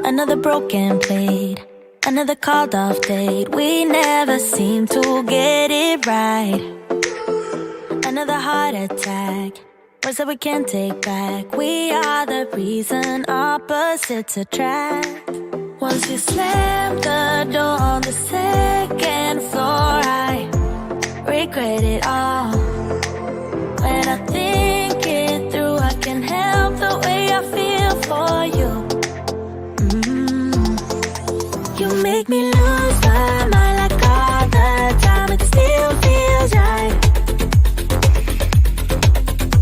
Another broken plate, another called off date. We never seem to get it right. Another heart attack, words that we can't take back. We are the reason opposites attract. Once you slam the door on the second floor, I regret it all. When I think it through, I can't help the way I feel for you. You make me lose my mind like all the time. It still feels right.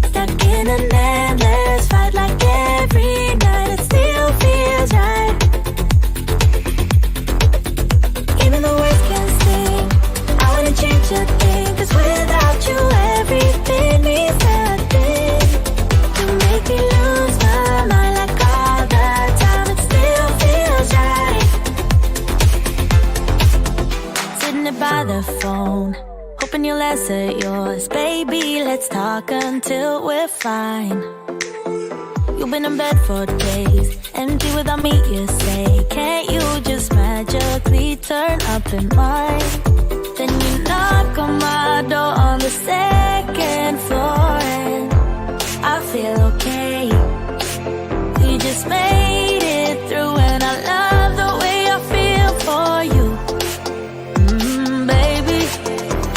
Stuck in an endless fight like every night. It still feels right. Even the words can sting. I wanna change a thing, 'cause without you everything means nothing. You make me lose my mind like all the time. It still feels right. Sitting there by the phone, hoping you'll answer yours. Baby, let's talk until we're fine. You've been in bed for days, empty without me, you say. Can't you just magically turn up in mine? Then you knock on my door on the second floor, and I feel okay. We just made it through, and I love the way I feel for you. Baby,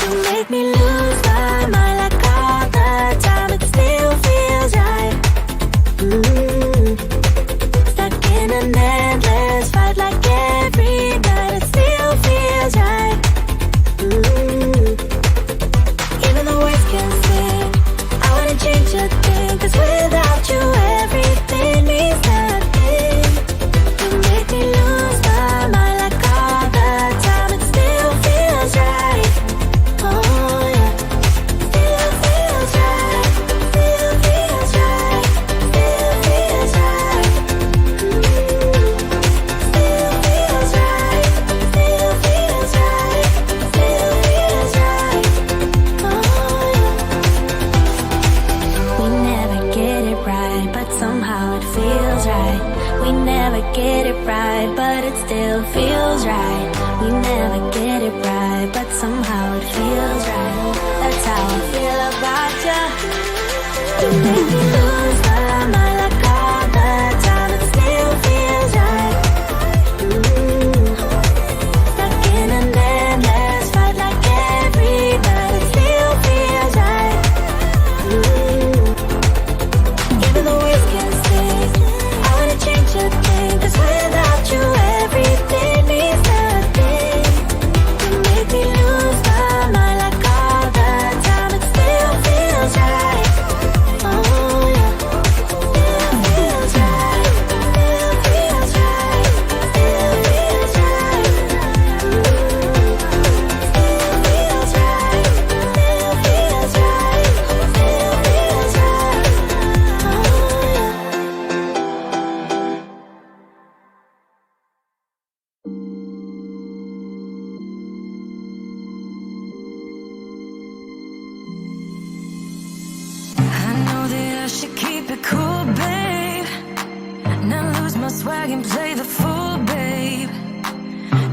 you make me lose my mind like all the time. It still feels right. Stuck in an endless fight like every night. It still feels right. Even the words can sing. I wanna change a thing, 'cause without you everything means nothing. You make me lose my mind like all the time. It still feels right. Oh yeah, still feels right. Still feels right. Still feels right. Still feels right. Still feels right. Still feels right. Oh yeah. We never get it right, but somehow it feels right. We never get it right, but it still feels right. We never get it right, but somehow it feels right. That's how I feel about you. You make me lose my mind like all the time. It still feels right. Stuck in an endless fight like every night. It still feels right. Even the words can sing. I wanna change a thing, 'cause without you everything means nothing. You make me lose my mind like all the time. It still feels right. Oh yeah, still feels right. Still feels right. Still feels right. Still feels right. Still feels right. Still feels right. Oh yeah. I know that I should keep it cool, babe. Not lose my swag and play the fool, babe.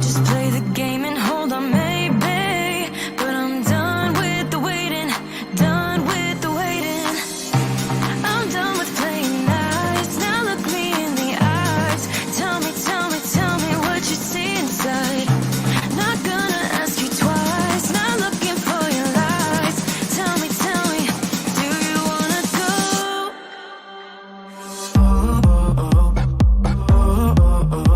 Just play the game and hold on, maybe. But I'm done with the waiting, done with the waiting. I'm done with playing nice. Now look me in the eyes. Tell me, tell me, tell me what you see inside. Not gonna ask you twice. Not looking for your lies. Tell me, do you wanna go? Oh, oh, oh, oh, oh, oh.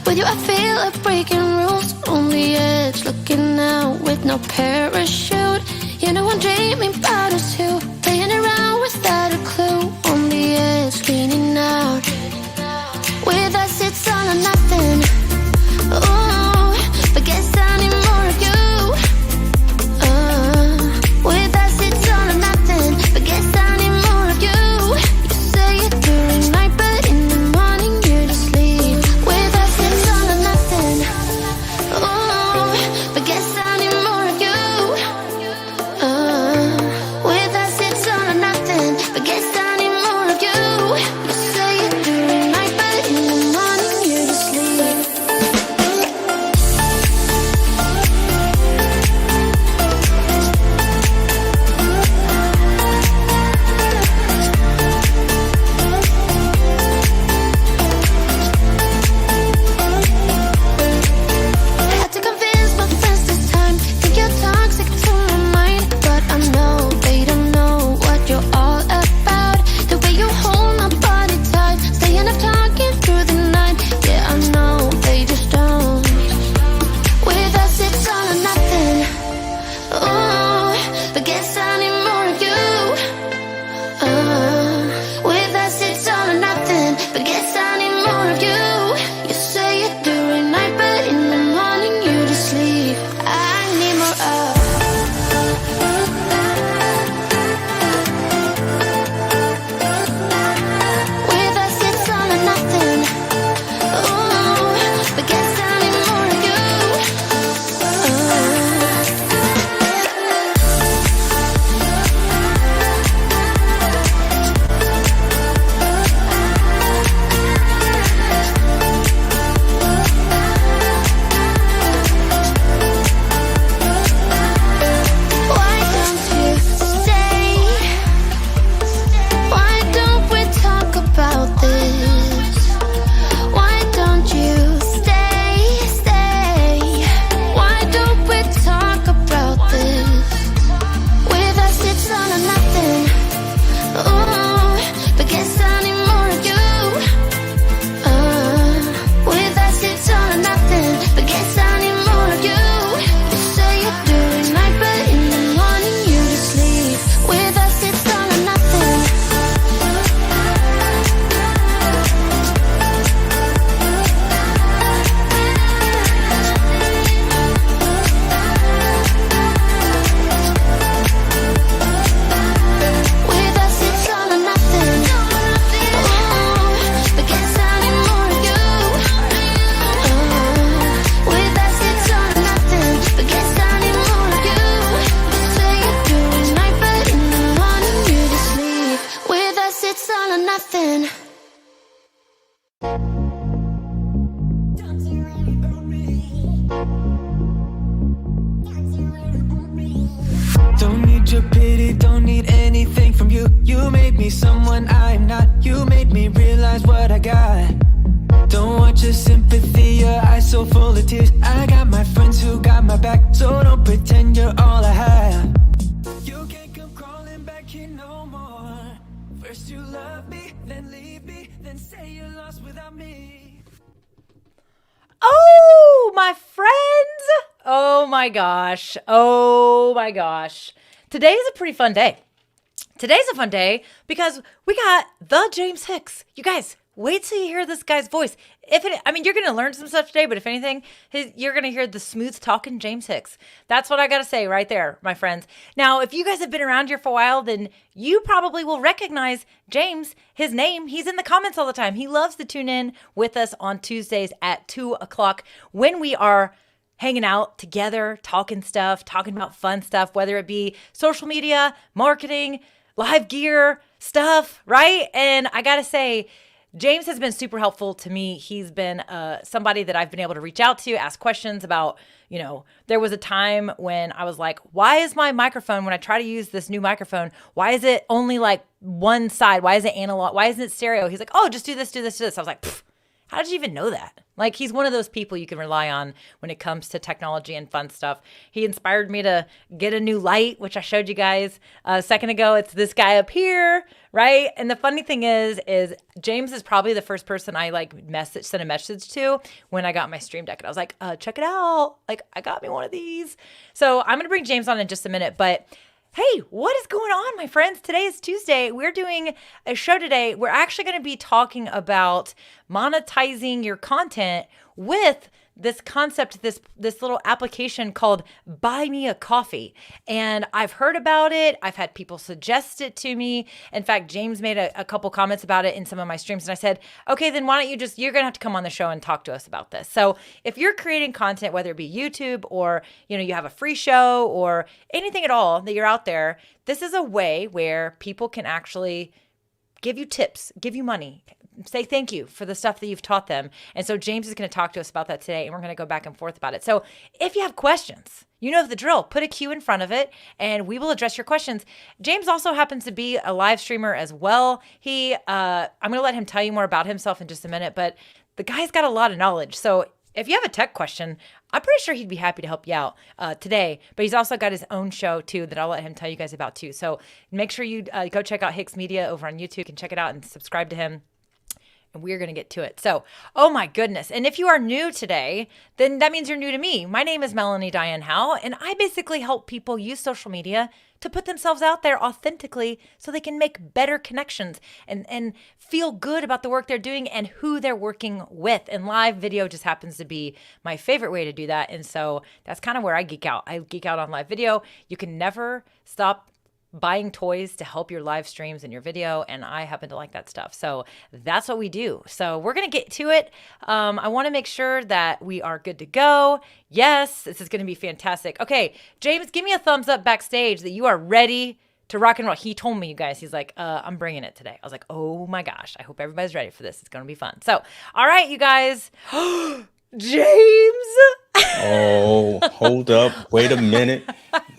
With you I feel like breaking rules. On the edge, looking out with no parachute. You know I'm dreaming about us two, playing around without a clue. On the edge, leaning out. With us it's all or nothing. Ooh, but guess I need more of you. With us it's all or nothing, but guess I need more of you. You say it during night, but in the morning you're asleep. With us it's all or nothing. Ooh, but guess I need more of you. With us it's all or nothing, but guess I need more of you. You say it during night, but in the morning you're asleep. Had to convince my friends this time. Think you're toxic to my mind, but I know they don't know what you're all about. The way you hold my body tight, staying up talking through the night. Yeah, I know they just don't. With us it's all or nothing. Ooh, but guess I need more of you. With us it's all or nothing, but guess I need more of you. You say it during night, but in the morning you're asleep. I need more of. With us it's all or nothing. Ooh, but guess I need more of you. Why don't you stay? Why don't we talk about this? Why don't you stay? Why don't we talk about this? With us it's all or nothing. Ooh, but guess I need more of you. With us it's all or nothing, but guess I need more of you. You say it during night, but in the morning you're asleep. With us it's all or nothing. With us it's all or nothing. Ooh, but guess I need more of you. With us it's all or nothing, but guess I need more of you. You say it during night, but in the morning you're asleep. With us it's all or nothing. Don't need your pity, don't need anything from you. You made me someone I'm not. You made me realize what I got. Don't want your sympathy, your eyes so full of tears. I got my friends who got my back, so don't pretend you're all I have. You can't come crawling back here no more. First you love me, then leave me, then say you're lost without me. Oh, my friends. Oh my gosh. Oh my gosh. Today is a pretty fun day. Today's a fun day because we got the James Hicks. You guys, wait till you hear this guy's voice. You're going to learn some stuff today, but if anything, you're going to hear the smooth talking James Hicks. That's what I got to say right there, my friends. Now, if you guys have been around here for a while, then you probably will recognize James, his name. He's in the comments all the time. He loves to tune in with us on Tuesdays at 2 o'clock when we are hanging out together, talking about fun stuff, whether it be social media, marketing, live gear stuff, right? And I got to say, James has been super helpful to me. He's been somebody that I've been able to reach out to, ask questions about. There was a time when I was like, why is my microphone, when I try to use this new microphone, why is it only like one side? Why is it analog? Why isn't it stereo? He's like, oh, just do this, do this, do this. I was like, pfft. How did you even know that? Like, he's one of those people you can rely on when it comes to technology and fun stuff. He inspired me to get a new light, which I showed you guys a second ago. It's this guy up here, right? And the funny thing is James is probably the first person I sent a message to when I got my Stream Deck. And I was like, check it out. Like, I got me one of these. So I'm going to bring James on in just a minute, but hey, what is going on, my friends? Today is Tuesday. We're doing a show today. We're actually going to be talking about monetizing your content with this concept, this little application called Buy Me a Coffee. And I've heard about it. I've had people suggest it to me. In fact, James made a couple comments about it in some of my streams. And I said, okay, then why don't you're going to have to come on the show and talk to us about this. So if you're creating content, whether it be YouTube or, you have a free show or anything at all that you're out there, this is a way where people can actually give you tips, give you money, say thank you for the stuff that you've taught them. And so James is going to talk to us about that today, and we're going to go back and forth about it. So if you have questions, you know the drill. Put a Q in front of it, and we will address your questions. James also happens to be a live streamer as well. I'm going to let him tell you more about himself in just a minute, but the guy's got a lot of knowledge. So if you have a tech question, I'm pretty sure he'd be happy to help you out today. But he's also got his own show, too, that I'll let him tell you guys about, too. So make sure you go check out Hicks Media over on YouTube. You can check it out and subscribe to him. And we're going to get to it. So, oh my goodness. And if you are new today, then that means you're new to me. My name is Melanie Diane Howe, and I basically help people use social media to put themselves out there authentically so they can make better connections and feel good about the work they're doing and who they're working with. And live video just happens to be my favorite way to do that. And so that's kind of where I geek out. I geek out on live video. You can never stop buying toys to help your live streams and your video, and I happen to like that stuff. So that's what we do. So we're going to get to it. I want to make sure that we are good to go. Yes, this is going to be fantastic. Okay, James, give me a thumbs up backstage that you are ready to rock and roll. He told me, you guys, he's like, I'm bringing it today. I was like, oh my gosh, I hope everybody's ready for this. It's going to be fun. So, all right, you guys. James. Oh, hold up. Wait a minute.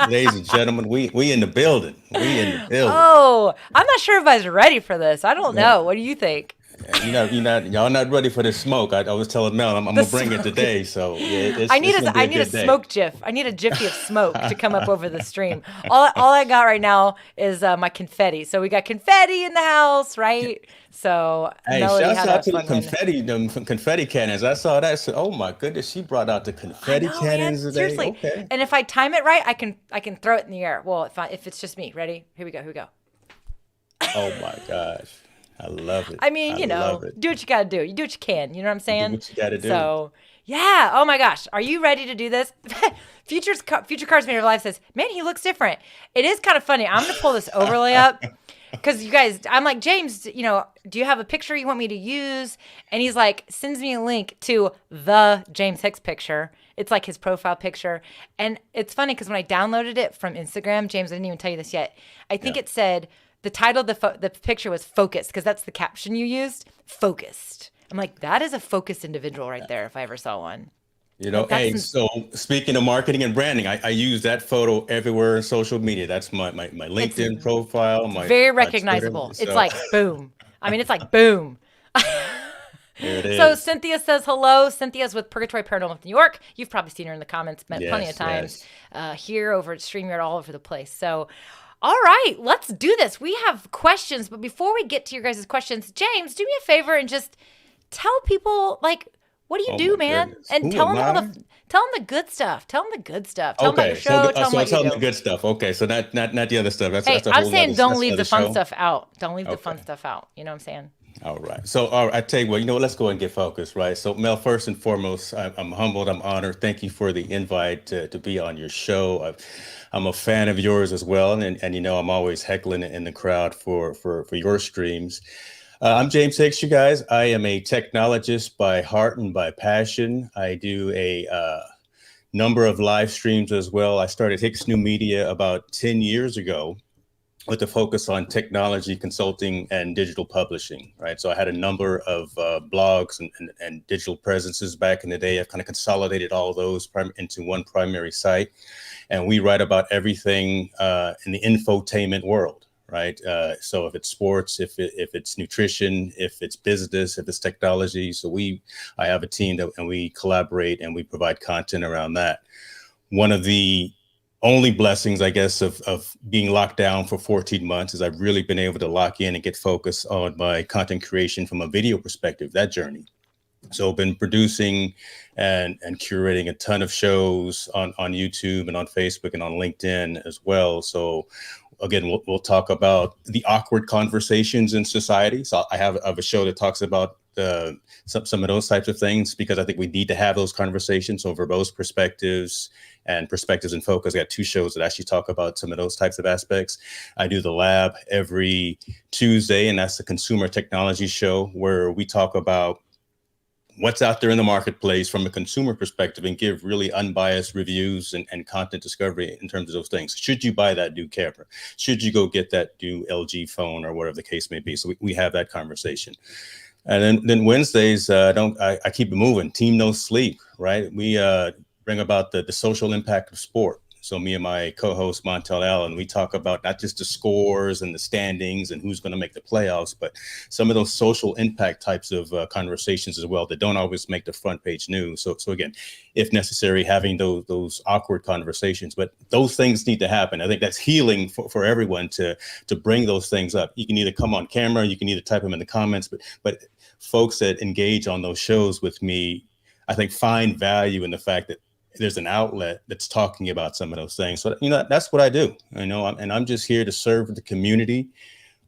Ladies and gentlemen, we in the building. We in the building. Oh, I'm not sure everybody's ready for this. I don't know. What do you think? Y'all not ready for the smoke. I was telling Mel I'm gonna bring it today. So yeah, I need a smoke gif. I need a jiffy of smoke to come up over the stream. All I got right now is my confetti. So we got confetti in the house, right? So hey, shouts out to the confetti cannons. I saw that. So, oh my goodness, she brought out the confetti cannons today. Seriously. Okay. And if I time it right, I can throw it in the air. Well, if it's just me, ready? Here we go. Oh my gosh. I love it. I mean, do what you got to do. You do what you can. You know what I'm saying? Do what you got to do. So, yeah. Oh my gosh. Are you ready to do this? Future Cars Made Your Life says, man, he looks different. It is kind of funny. I'm going to pull this overlay up because you guys, I'm like, James, do you have a picture you want me to use? And he's like, sends me a link to the James Hicks picture. It's like his profile picture. And it's funny because when I downloaded it from Instagram, James, I didn't even tell you this yet. I think it said, the title of the picture was focused because that's the caption you used. Focused. I'm like, that is a focused individual right there if I ever saw one. So speaking of marketing and branding, I use that photo everywhere in social media. That's my LinkedIn profile. Very recognizable. It's like boom. I mean, it's like boom. There it is. So Cynthia says hello. Cynthia's with Purgatory Paranormal New York. You've probably seen her in the comments plenty of times. Here over at StreamYard, all over the place. So all right, let's do this. We have questions, but before we get to your guys' questions, James, do me a favor and just tell people, what do you do, man? Goodness. And tell them the good stuff. Tell them the good stuff. Tell them about your show. Tell them the good stuff. Okay, so not the other stuff. That's I'm saying don't leave the fun stuff out. Don't leave the fun stuff out. You know what I'm saying? All right. So I tell you what, let's go and get focused, right? So Mel, first and foremost, I'm humbled. I'm honored. Thank you for the invite to be on your show. I'm a fan of yours as well. And I'm always heckling in the crowd for your streams. I'm James Hicks, you guys. I am a technologist by heart and by passion. I do a number of live streams as well. I started Hicks New Media about 10 years ago with a focus on technology consulting and digital publishing, right? So I had a number of blogs and digital presences back in the day. I've kind of consolidated all those into one primary site. And we write about everything in the infotainment world, right? So if it's sports, if it's nutrition, if it's business, if it's technology, so I have a team and we collaborate and we provide content around that. One of the only blessings, I guess, of being locked down for 14 months is I've really been able to lock in and get focused on my content creation from a video perspective, that journey. So I've been producing and curating a ton of shows on YouTube and on Facebook and on LinkedIn as well. So again, we'll talk about the awkward conversations in society. So I have a show that talks about some of those types of things, because I think we need to have those conversations. So verbose perspectives and perspectives in focus. I got 2 shows that actually talk about some of those types of aspects. I do the lab every Tuesday, and that's the consumer technology show where we talk about what's out there in the marketplace from a consumer perspective and give really unbiased reviews and content discovery in terms of those things. Should you buy that new camera? Should you go get that new LG phone or whatever the case may be? So we have that conversation. And then Wednesdays, I keep it moving. Team No Sleep, right? We bring about the social impact of sport. So me and my co-host Montel Allen, we talk about not just the scores and the standings and who's going to make the playoffs, but some of those social impact types of conversations as well that don't always make the front page news. So again, if necessary, having those awkward conversations, but those things need to happen. I think that's healing for everyone to bring those things up. You can either come on camera, you can either type them in the comments, but folks that engage on those shows with me, I think find value in the fact that there's an outlet that's talking about some of those things. So, that's what I do, and I'm just here to serve the community.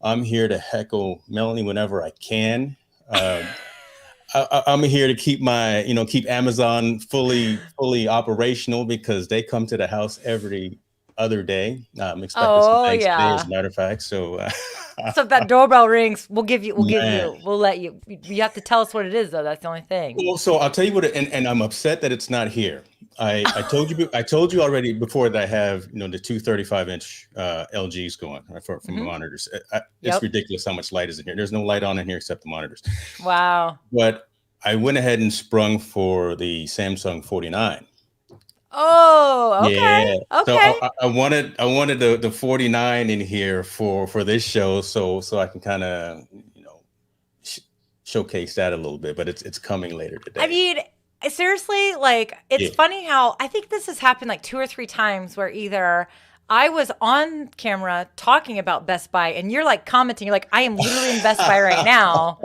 I'm here to heckle Melanie whenever I can. I'm here to keep keep Amazon fully operational, because they come to the house every other day. I'm expecting some things today, as a matter of fact. So, so if that doorbell rings, we'll let you. You have to tell us what it is, though. That's the only thing. Well, so I'll tell you what, and I'm upset that it's not here. I told you already before that I have the 2 35-inch LGs going for my monitors. It's ridiculous how much light is in here. There's no light on in here except the monitors. Wow. But I went ahead and sprung for the Samsung 49. Oh, okay. Yeah. Okay. So I wanted the 49 in here for this show, so I can kind of showcase that a little bit. But it's coming later today. I mean, seriously, it's funny how I think this has happened like 2 or 3 times where either I was on camera talking about Best Buy and you're like commenting, you're like, I am literally in Best Buy right now,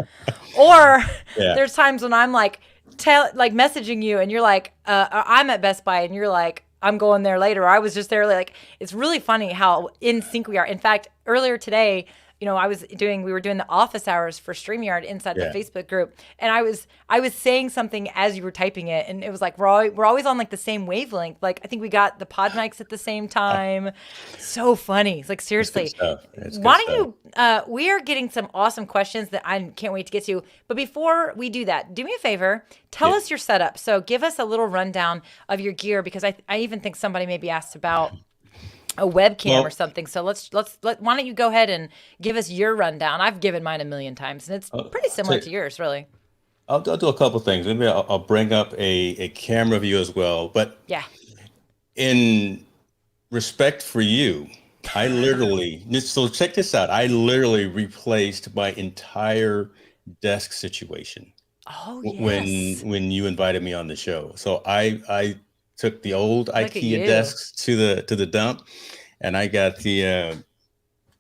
or there's times when I'm like messaging you and you're like, I'm at Best Buy and you're like, I'm going there later. Or I was just there. Like, it's really funny how in sync we are. In fact, earlier today, we were doing the office hours for StreamYard inside the Facebook group. And I was saying something as you were typing it. And it was like, we're always on like the same wavelength. Like, I think we got the pod mics at the same time. So funny. It's like, seriously, why don't you, we are getting some awesome questions that I can't wait to get to. But before we do that, do me a favor, tell us your setup. So give us a little rundown of your gear, because I even think somebody maybe asked about a webcam or something. So why don't you go ahead and give us your rundown? I've given mine a million times, and it's pretty similar to yours, really. I'll do a couple things. Maybe I'll bring up a camera view as well. But in respect for you, I literally, so check this out. I literally replaced my entire desk situation. Oh, yes. When you invited me on the show. So I took the old IKEA desks to the dump, and I got the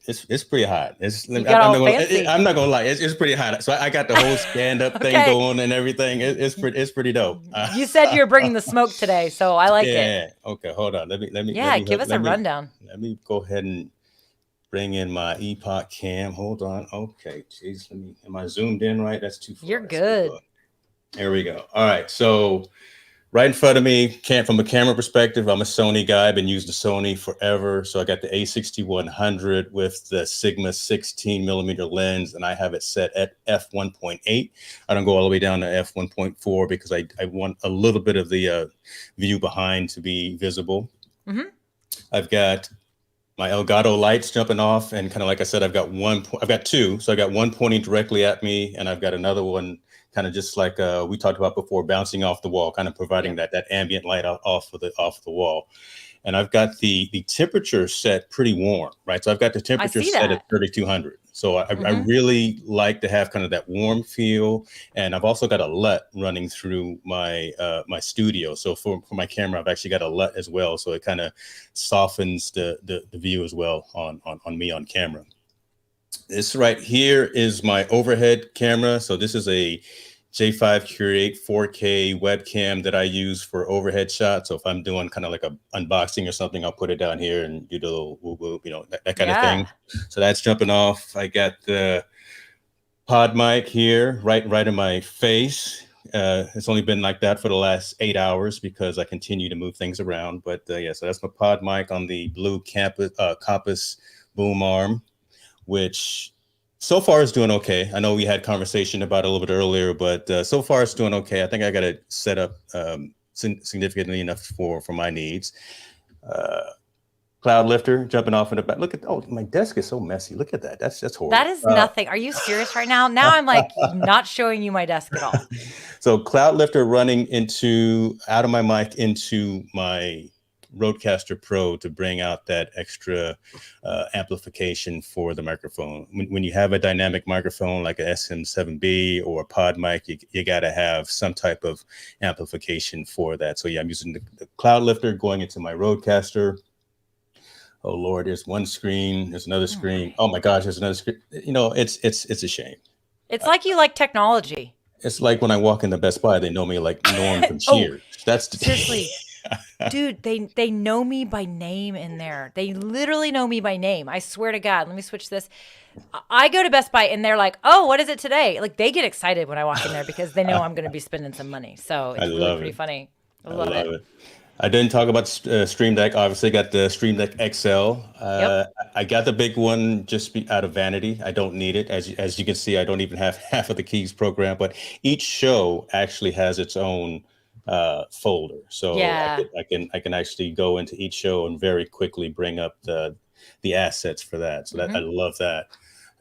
it's pretty hot. I'm not gonna lie, it's pretty hot. So I got the whole stand up thing going and everything. It's pretty dope. You said you were bringing the smoke today, so I like it. Yeah. Okay. Hold on. Let me. Give us a rundown. Let me go ahead and bring in my Epoch cam. Hold on. Okay. Jeez. Am I zoomed in right? That's too far. You're good. There we go. All right. So right in front of me, from a camera perspective, I'm a Sony guy. I've been using the Sony forever. So I got the A6100 with the Sigma 16 millimeter lens, and I have it set at f1.8. I don't go all the way down to f1.4 because I want a little bit of the view behind to be visible. Mm-hmm. I've got my Elgato lights jumping off, and kind of like I said, I've got two. So I got one pointing directly at me, and I've got another one kind of just like we talked about before, bouncing off the wall, kind of providing that ambient light off of the wall. and I've got the temperature set pretty warm, right? So I've got the I temperature see set that. at 3,200. So I Mm-hmm. really like to have kind of that warm feel, and I've also got a LUT running through my my studio. So for my camera, I've actually got a LUT as well, so it kind of softens the view as well on me on camera. This right here is my overhead camera. So this is a J5 Curate 4K webcam that I use for overhead shots. So if I'm doing kind of like a unboxing or something, I'll put it down here and do the little whoop whoop, you know, that kind of Yeah. thing. So that's jumping off. I got the pod mic here right in my face. It's only been like that for the last 8 hours because I continue to move things around. But yeah, so that's my pod mic on the blue Compass boom arm, which so far is doing okay. I know we had conversation about it a little bit earlier, but so far it's doing okay. I think I got it set up significantly enough for my needs. Cloud lifter jumping off in the back. Look at, oh, my desk is so messy. Look at that. That's horrible. That is nothing. Are you serious right now? Now I'm like not showing you my desk at all. So cloud lifter running out of my mic into my Rodecaster Pro to bring out that extra amplification for the microphone. When you have a dynamic microphone like a SM7B or a pod mic, you got to have some type of amplification for that. So yeah, I'm using the cloud lifter going into my Rodecaster. Oh Lord, there's one screen, there's another screen. Oh my gosh, there's another screen. You know, it's a shame. It's like you like technology. It's like when I walk into Best Buy, they know me like Norm from Oh, Cheers. That's the seriously. Dude, they know me by name in there. They literally know me by name. I swear to God. Let me switch this. I go to Best Buy and they're like, "Oh, what is it today?" Like they get excited when I walk in there because they know I'm going to be spending some money. So it's really pretty funny. I love it. I didn't talk about Stream Deck. Obviously, got the Stream Deck XL. Yep. I got the big one just out of vanity. I don't need it. As you can see, I don't even have half of the keys programmed. But each show actually has its own folder, so Yeah. I can actually go into each show and very quickly bring up the assets for that. So that I love that.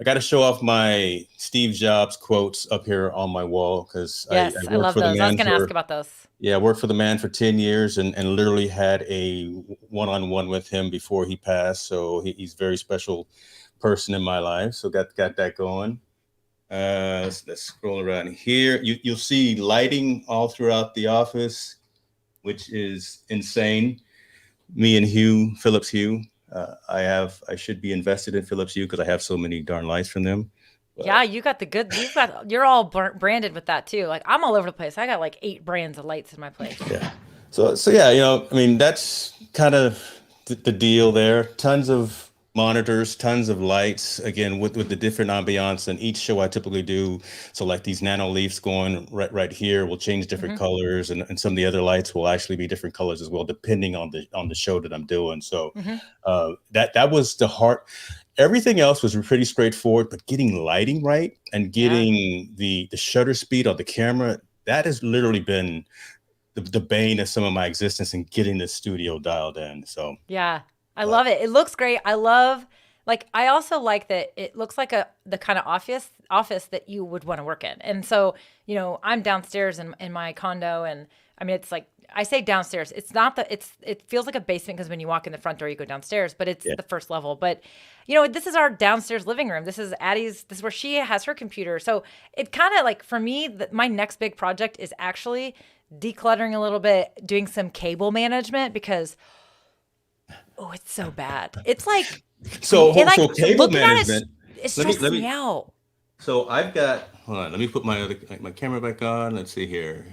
I got to show off my Steve Jobs quotes up here on my wall because Yes, I love those. I was going to ask about those. Yeah, I worked for the man for 10 years and literally had a one-on-one with him before he passed. So he's a very special person in my life. So got that going. Let's scroll around here. You'll see lighting all throughout the office, which is insane. Me and Philips Hue. I should be invested in Philips Hue because I have so many darn lights from them. But yeah, you got the good. You're all branded with that too. Like I'm all over the place. I got like 8 brands of lights in my place. yeah. So yeah, you know, I mean, that's kind of the deal there. Tons of monitors, tons of lights. Again, with the different ambiance, and each show I typically do. So like these nano leaves going right here will change different colors, and some of the other lights will actually be different colors as well, depending on the show that I'm doing. So that was the heart. Everything else was pretty straightforward, but getting lighting right and getting the shutter speed on the camera, that has literally been the bane of some of my existence in getting the studio dialed in. So yeah, I love it. It looks great. I also like that it looks like the kind of office that you would want to work in. And so, you know, I'm downstairs in my condo, and I mean, it's like, I say downstairs. It's not it feels like a basement because when you walk in the front door, you go downstairs, but it's the first level. But you know, this is our downstairs living room. This is Addie's. This is where she has her computer. So it kind of like, for me, my next big project is actually decluttering a little bit, doing some cable management because, oh, it's so bad. It's like, so cable looking at management. it stresses me out. So I've got, hold on, let me put my camera back on. Let's see here.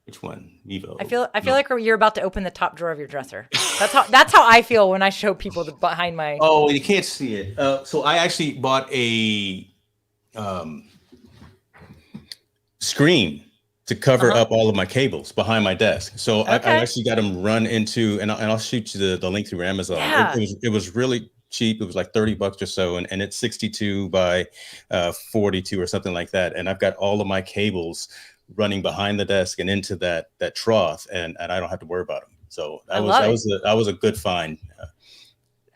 Which one? Vivo. I feel like you're about to open the top drawer of your dresser. That's how I feel when I show people behind my. Oh, you can't see it. So I actually bought a screen to cover up all of my cables behind my desk. So I actually got them run into, and I'll shoot you the link through Amazon. Yeah. It was really cheap. It was like $30 or so, and it's 62 by 42 or something like that. And I've got all of my cables running behind the desk and into that trough, and I don't have to worry about them. So that was a good find.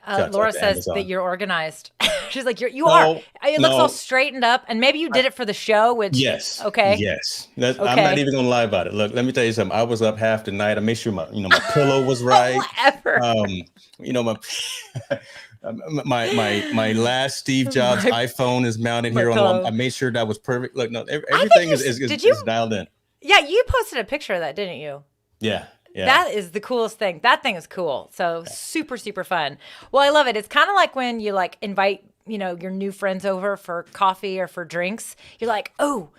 Shouts out Laura to says that Amazon. you're organized. She's like, you are. No, It looks all no. straightened up, and maybe you did it for the show, which, Yes, okay, yes. I'm not okay, even gonna lie about it. Look, let me tell you something. I was up half the night. I made sure my pillow was right. whatever. Um, my my last Steve Jobs My iPhone is mounted my here on the wall. I pillow. made sure that was perfect. Look, no, I think everything you did you? is dialed in. Yeah, you posted a picture of that, didn't you? Yeah, yeah. That is the coolest thing. That thing is cool. So super, super fun. Well, I love it. It's kind of like when you like invite, your new friends over for coffee or for drinks. You're like, oh,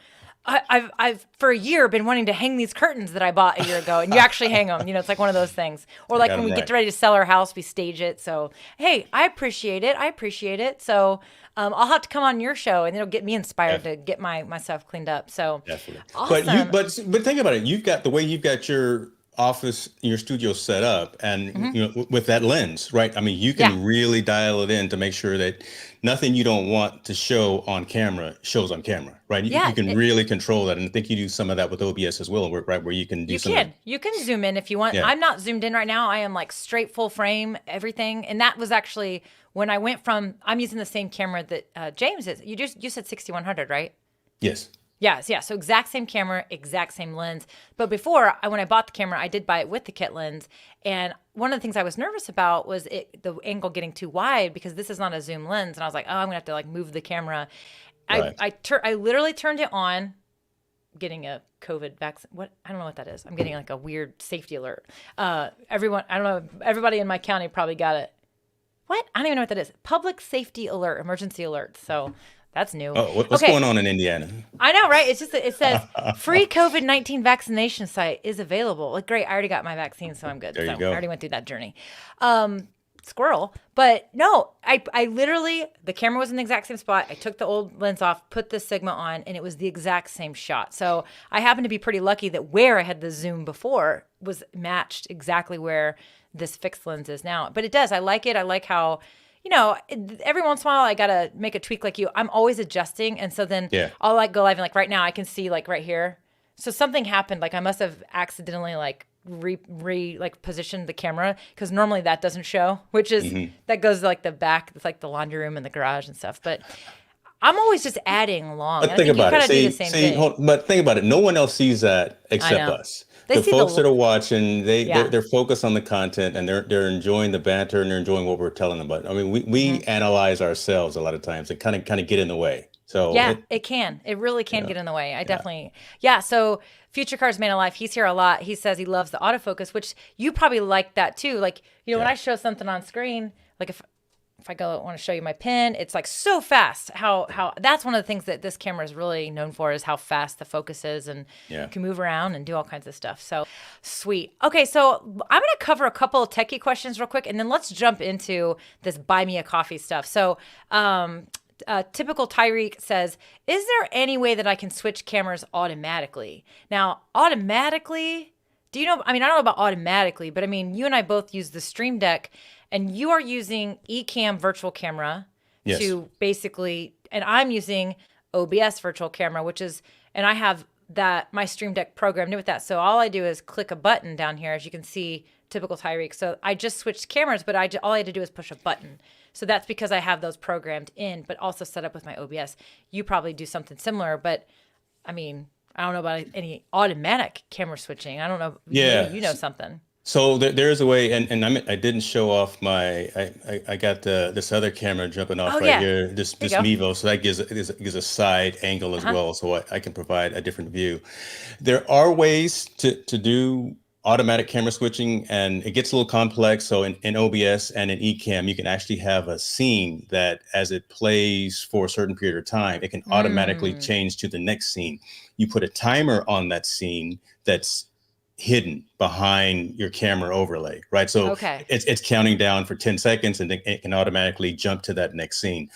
I've for a year been wanting to hang these curtains that I bought a year ago, and you actually hang them. It's like one of those things. Or like Got when we 'em get right. ready to sell our house, we stage it. So hey, I appreciate it. I appreciate it. So I'll have to come on your show, and it'll get me inspired to get my stuff cleaned up. So Definitely. awesome. But think about it. You've got your office, your studio set up, and with that lens, right? I mean, you Yeah. can really dial it in to make sure that nothing you don't want to show on camera shows on camera, right? Yeah, You can really control that, and I think you do some of that with OBS as well, right? Where you can do some. You can zoom in if you want. Yeah. I'm not zoomed in right now. I am like straight full frame, everything. And that was actually when I went from, I'm using the same camera that James is. You said 6100, right? Yes. Yes, yeah. So exact same camera, exact same lens. But before, when I bought the camera, I did buy it with the kit lens. And one of the things I was nervous about was the angle getting too wide, because this is not a zoom lens. And I was like, oh, I'm gonna have to like move the camera. Right. I literally turned it on, getting a COVID vaccine. What? I don't know what that is. I'm getting like a weird safety alert. Everyone, I don't know. Everybody in my county probably got it. What? I don't even know what that is. Public safety alert, emergency alert. So that's new. Oh, what's Okay. going on in Indiana? I know, right? It's just it says free COVID-19 vaccination site is available. Like, great, I already got my vaccine, so I'm good. There you So go. I already went through that journey. Squirrel. But no, I literally, the camera was in the exact same spot. I took the old lens off, put the Sigma on, and it was the exact same shot. So I happened to be pretty lucky that where I had the zoom before was matched exactly where this fixed lens is now. But it does. I like it. I like how, every once in a while I got to make a tweak like you. I'm always adjusting. And so then Yeah. I'll like go live and like right now I can see like right here. So something happened. Like I must have accidentally like like positioned the camera, because normally that doesn't show, which is that goes to like the back. It's like the laundry room and the garage and stuff. But I'm always just adding along. But I think think you about kind it. of do the same thing. But think about it. No one else sees that except know. us. They The see the- folks that are watching, Yeah. they're focused on the content, and they're enjoying the banter, and they're enjoying what we're telling them about. I mean, we Mm-hmm. analyze ourselves a lot of times and kind of get in the way. So Yeah, it can. It really can get in the way. I definitely, yeah. So Future Cars Man Alive, he's here a lot. He says he loves the autofocus, which you probably like that too. Like, when I show something on screen, like if I want to show you my pin, it's like so fast. How that's one of the things that this camera is really known for, is how fast the focus is, and Yeah. you can move around and do all kinds of stuff. So sweet. Okay, so I'm gonna cover a couple of techie questions real quick, and then let's jump into this buy me a coffee stuff. So typical Tyreek says, is there any way that I can switch cameras automatically? Now, automatically, do you know? I mean, I don't know about automatically, but I mean, you and I both use the Stream Deck, and you are using Ecamm virtual camera Yes. to basically, and I'm using OBS virtual camera, and I have my Stream Deck programmed in with that. So all I do is click a button down here, as you can see, typical Tyreek. So I just switched cameras, but all I had to do is push a button. So that's because I have those programmed in, but also set up with my OBS. You probably do something similar, but I mean, I don't know about any automatic camera switching. I don't know. Yeah. Maybe you know something. So there is a way, and I didn't show off I got this other camera jumping off Oh, right yeah. here, this There you go. Mevo, so that gives a side angle as well, so I can provide a different view. There are ways to do automatic camera switching, and it gets a little complex. So in OBS and in Ecamm, you can actually have a scene that, as it plays for a certain period of time, it can automatically change to the next scene. You put a timer on that scene that's hidden behind your camera overlay, right? So Okay. it's counting down for 10 seconds, and then it can automatically jump to that next scene.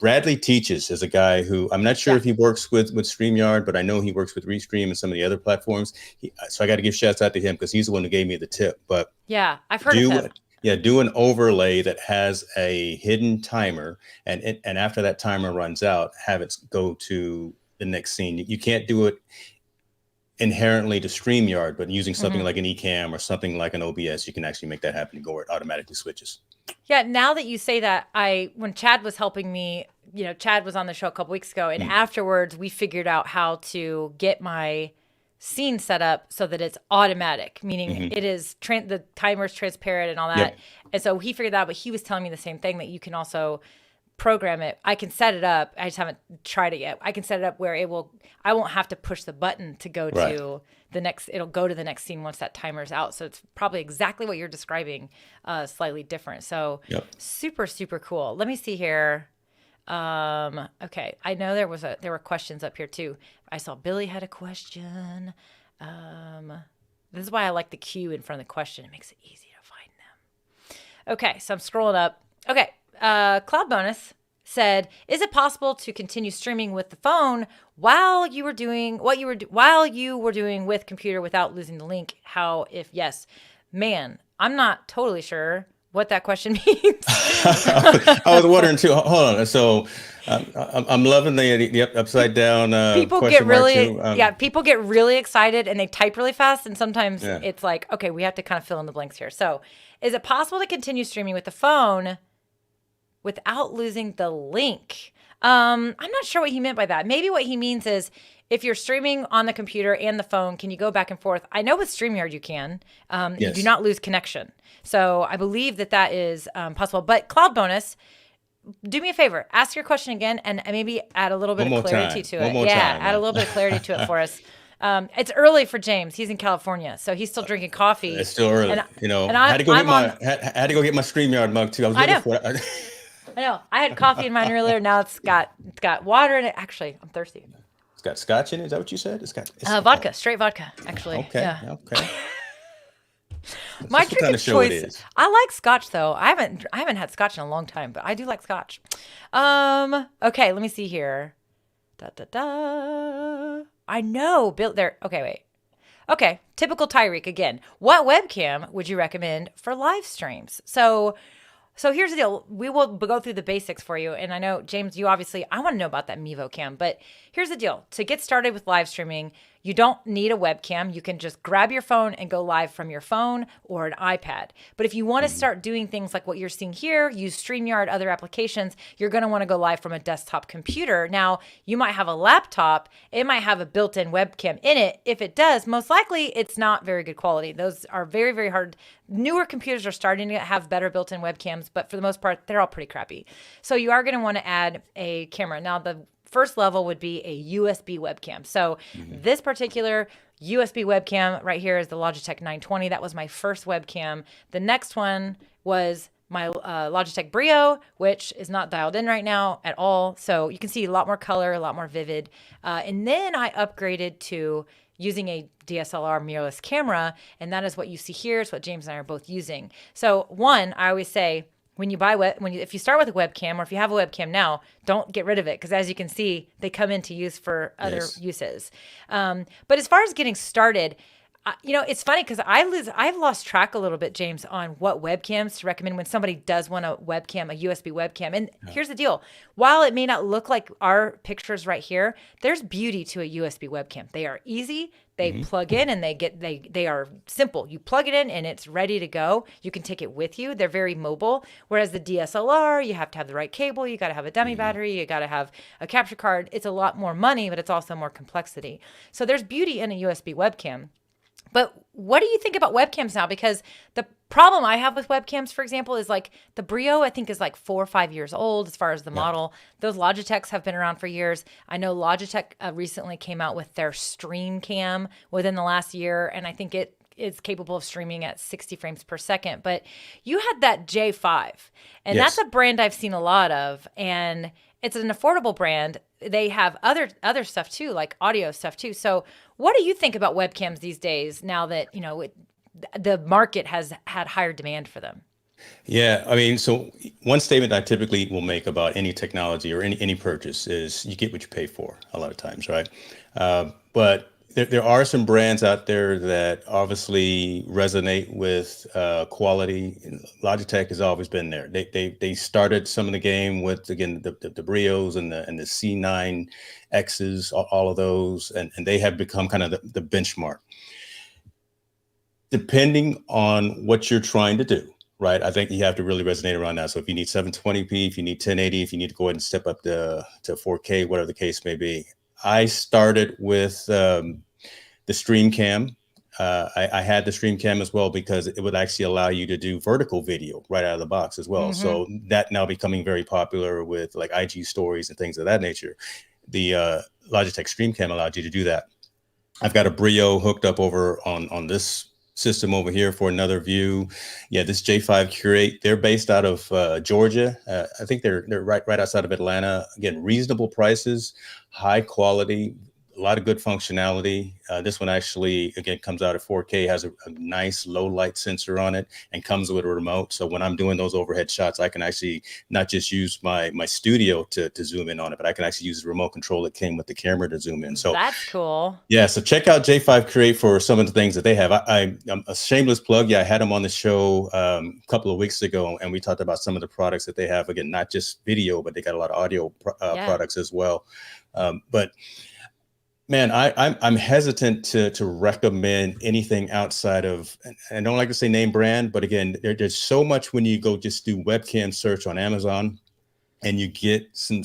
Bradley Teaches is a guy who, I'm not sure if he works with StreamYard, but I know he works with Restream and some of the other platforms. So I got to give shouts out to him, because he's the one who gave me the tip. But Yeah, I've heard of him. do an overlay that has a hidden timer, and after that timer runs out, have it go to the next scene. You can't do it inherently to StreamYard, but using something like an Ecamm or something like an OBS, you can actually make that happen and go where it automatically switches. Yeah, now that you say that, when Chad was helping me, Chad was on the show a couple weeks ago, and afterwards we figured out how to get my scene set up so that it's automatic, meaning it is the timer's transparent and all that. Yep. And so he figured that out, but he was telling me the same thing, that you can also program it. I can set it up. I just haven't tried it yet. I can set it up where I won't have to push the button to go to the next, it'll go to the next scene once that timer's out. So it's probably exactly what you're describing, slightly different. So super, super cool. Let me see here. Okay. I know there were questions up here too. I saw Billy had a question. This is why I like the Q in front of the question. It makes it easy to find them. Okay. So I'm scrolling up. Okay. Cloud Bonus said, "Is it possible to continue streaming with the phone while you were doing while you were doing with computer without losing the link? How, if yes?" Man, I'm not totally sure what that question means. I was wondering too. Hold on. So I'm loving the upside down. People question get really mark too. people get really excited and they type really fast, and sometimes it's like, okay, we have to kind of fill in the blanks here. So, is it possible to continue streaming with the phone without losing the link? I'm not sure what he meant by that. Maybe what he means is, if you're streaming on the computer and the phone, can you go back and forth? I know with StreamYard you can. You do not lose connection. So I believe that is possible. But Cloud Bonus, do me a favor. Ask your question again and maybe add a little bit of clarity to it. Add a little bit of clarity to it for us. It's early for James. He's in California, so he's still drinking coffee. It's still early. And I had to go get my StreamYard mug too. I was looking for it. I know. I had coffee in mine earlier. Now it's got water in it. Actually, I'm thirsty. It's got scotch in it. Is that what you said? It's vodka, straight vodka, actually. Okay. Yeah. Okay. My drinking kind of show it choice. is. I like scotch though. I haven't had scotch in a long time, but I do like scotch. Okay, let me see here. I know, Bill. There. Okay, wait. Okay, typical Tyreek again. What webcam would you recommend for live streams? So here's the deal. We will go through the basics for you. And I know, James, I want to know about that Mevo cam. But here's the deal. To get started with live streaming, you don't need a webcam. You can just grab your phone and go live from your phone or an iPad. But if you want to start doing things like what you're seeing here, use StreamYard, other applications, you're going to want to go live from a desktop computer. Now, you might have a laptop. It might have a built-in webcam in it. If it does, most likely it's not very good quality. Those are very, very hard. Newer computers are starting to have better built-in webcams, but for the most part, they're all pretty crappy. So you are going to want to add a camera. Now, the first level would be a USB webcam. So this particular USB webcam right here is the Logitech 920. That was my first webcam. The next one was my Logitech Brio, which is not dialed in right now at all. So you can see a lot more color, a lot more vivid. And then I upgraded to using a DSLR mirrorless camera, and that is what you see here. It's what James and I are both using. So one, I always say, if you start with a webcam, or if you have a webcam now, don't get rid of it, because as you can see, they come into use for other uses. But as far as getting started, it's funny because I've lost track a little bit, James, on what webcams to recommend when somebody does want a webcam, a USB webcam. And here's the deal. While it may not look like our pictures right here, there's beauty to a USB webcam. They are easy. They plug in and they are simple. You plug it in and it's ready to go. You can take it with you. They're very mobile. Whereas the DSLR, you have to have the right cable. You got to have a dummy battery. You got to have a capture card. It's a lot more money, but it's also more complexity. So there's beauty in a USB webcam. But what do you think about webcams now? Because the problem I have with webcams, for example, is like the Brio, I think, is like 4 or 5 years old as far as the model. Those Logitechs have been around for years. I know Logitech recently came out with their Stream Cam within the last year, and I think it is capable of streaming at 60 frames per second. But you had that J5, and that's a brand I've seen a lot of, and it's an affordable brand. They have other stuff too, like audio stuff too. So what do you think about webcams these days now that, the market has had higher demand for them? Yeah, I mean, so one statement I typically will make about any technology or any purchase is you get what you pay for a lot of times, right? But there are some brands out there that obviously resonate with quality. Logitech has always been there. They started some of the game with, again, the Brios and the C9 X's, all of those, and they have become kind of the benchmark. Depending on what you're trying to do, right? I think you have to really resonate around that. So if you need 720p, if you need 1080, if you need to go ahead and step up to 4K, whatever the case may be. I started with the Stream Cam. I had the Stream Cam as well because it would actually allow you to do vertical video right out of the box as well. So that now becoming very popular with like IG stories and things of that nature. The Logitech Stream Cam allowed you to do that. I've got a Brio hooked up over on this system over here for another view. Yeah, this J5 Curate, they're based out of Georgia. I think they're right outside of Atlanta. Again, reasonable prices, high quality, a lot of good functionality. This one actually, again, comes out at 4K, has a nice low light sensor on it, and comes with a remote. So when I'm doing those overhead shots, I can actually not just use my studio to zoom in on it, but I can actually use the remote control that came with the camera to zoom in. So that's cool. Yeah, so check out J5 Create for some of the things that they have. I'm a shameless plug. Yeah, I had them on the show a couple of weeks ago, and we talked about some of the products that they have. Again, not just video, but they got a lot of audio products as well. But man, I'm hesitant to recommend anything outside of, and I don't like to say name brand, but again, there's so much when you go just do webcam search on Amazon, and you get some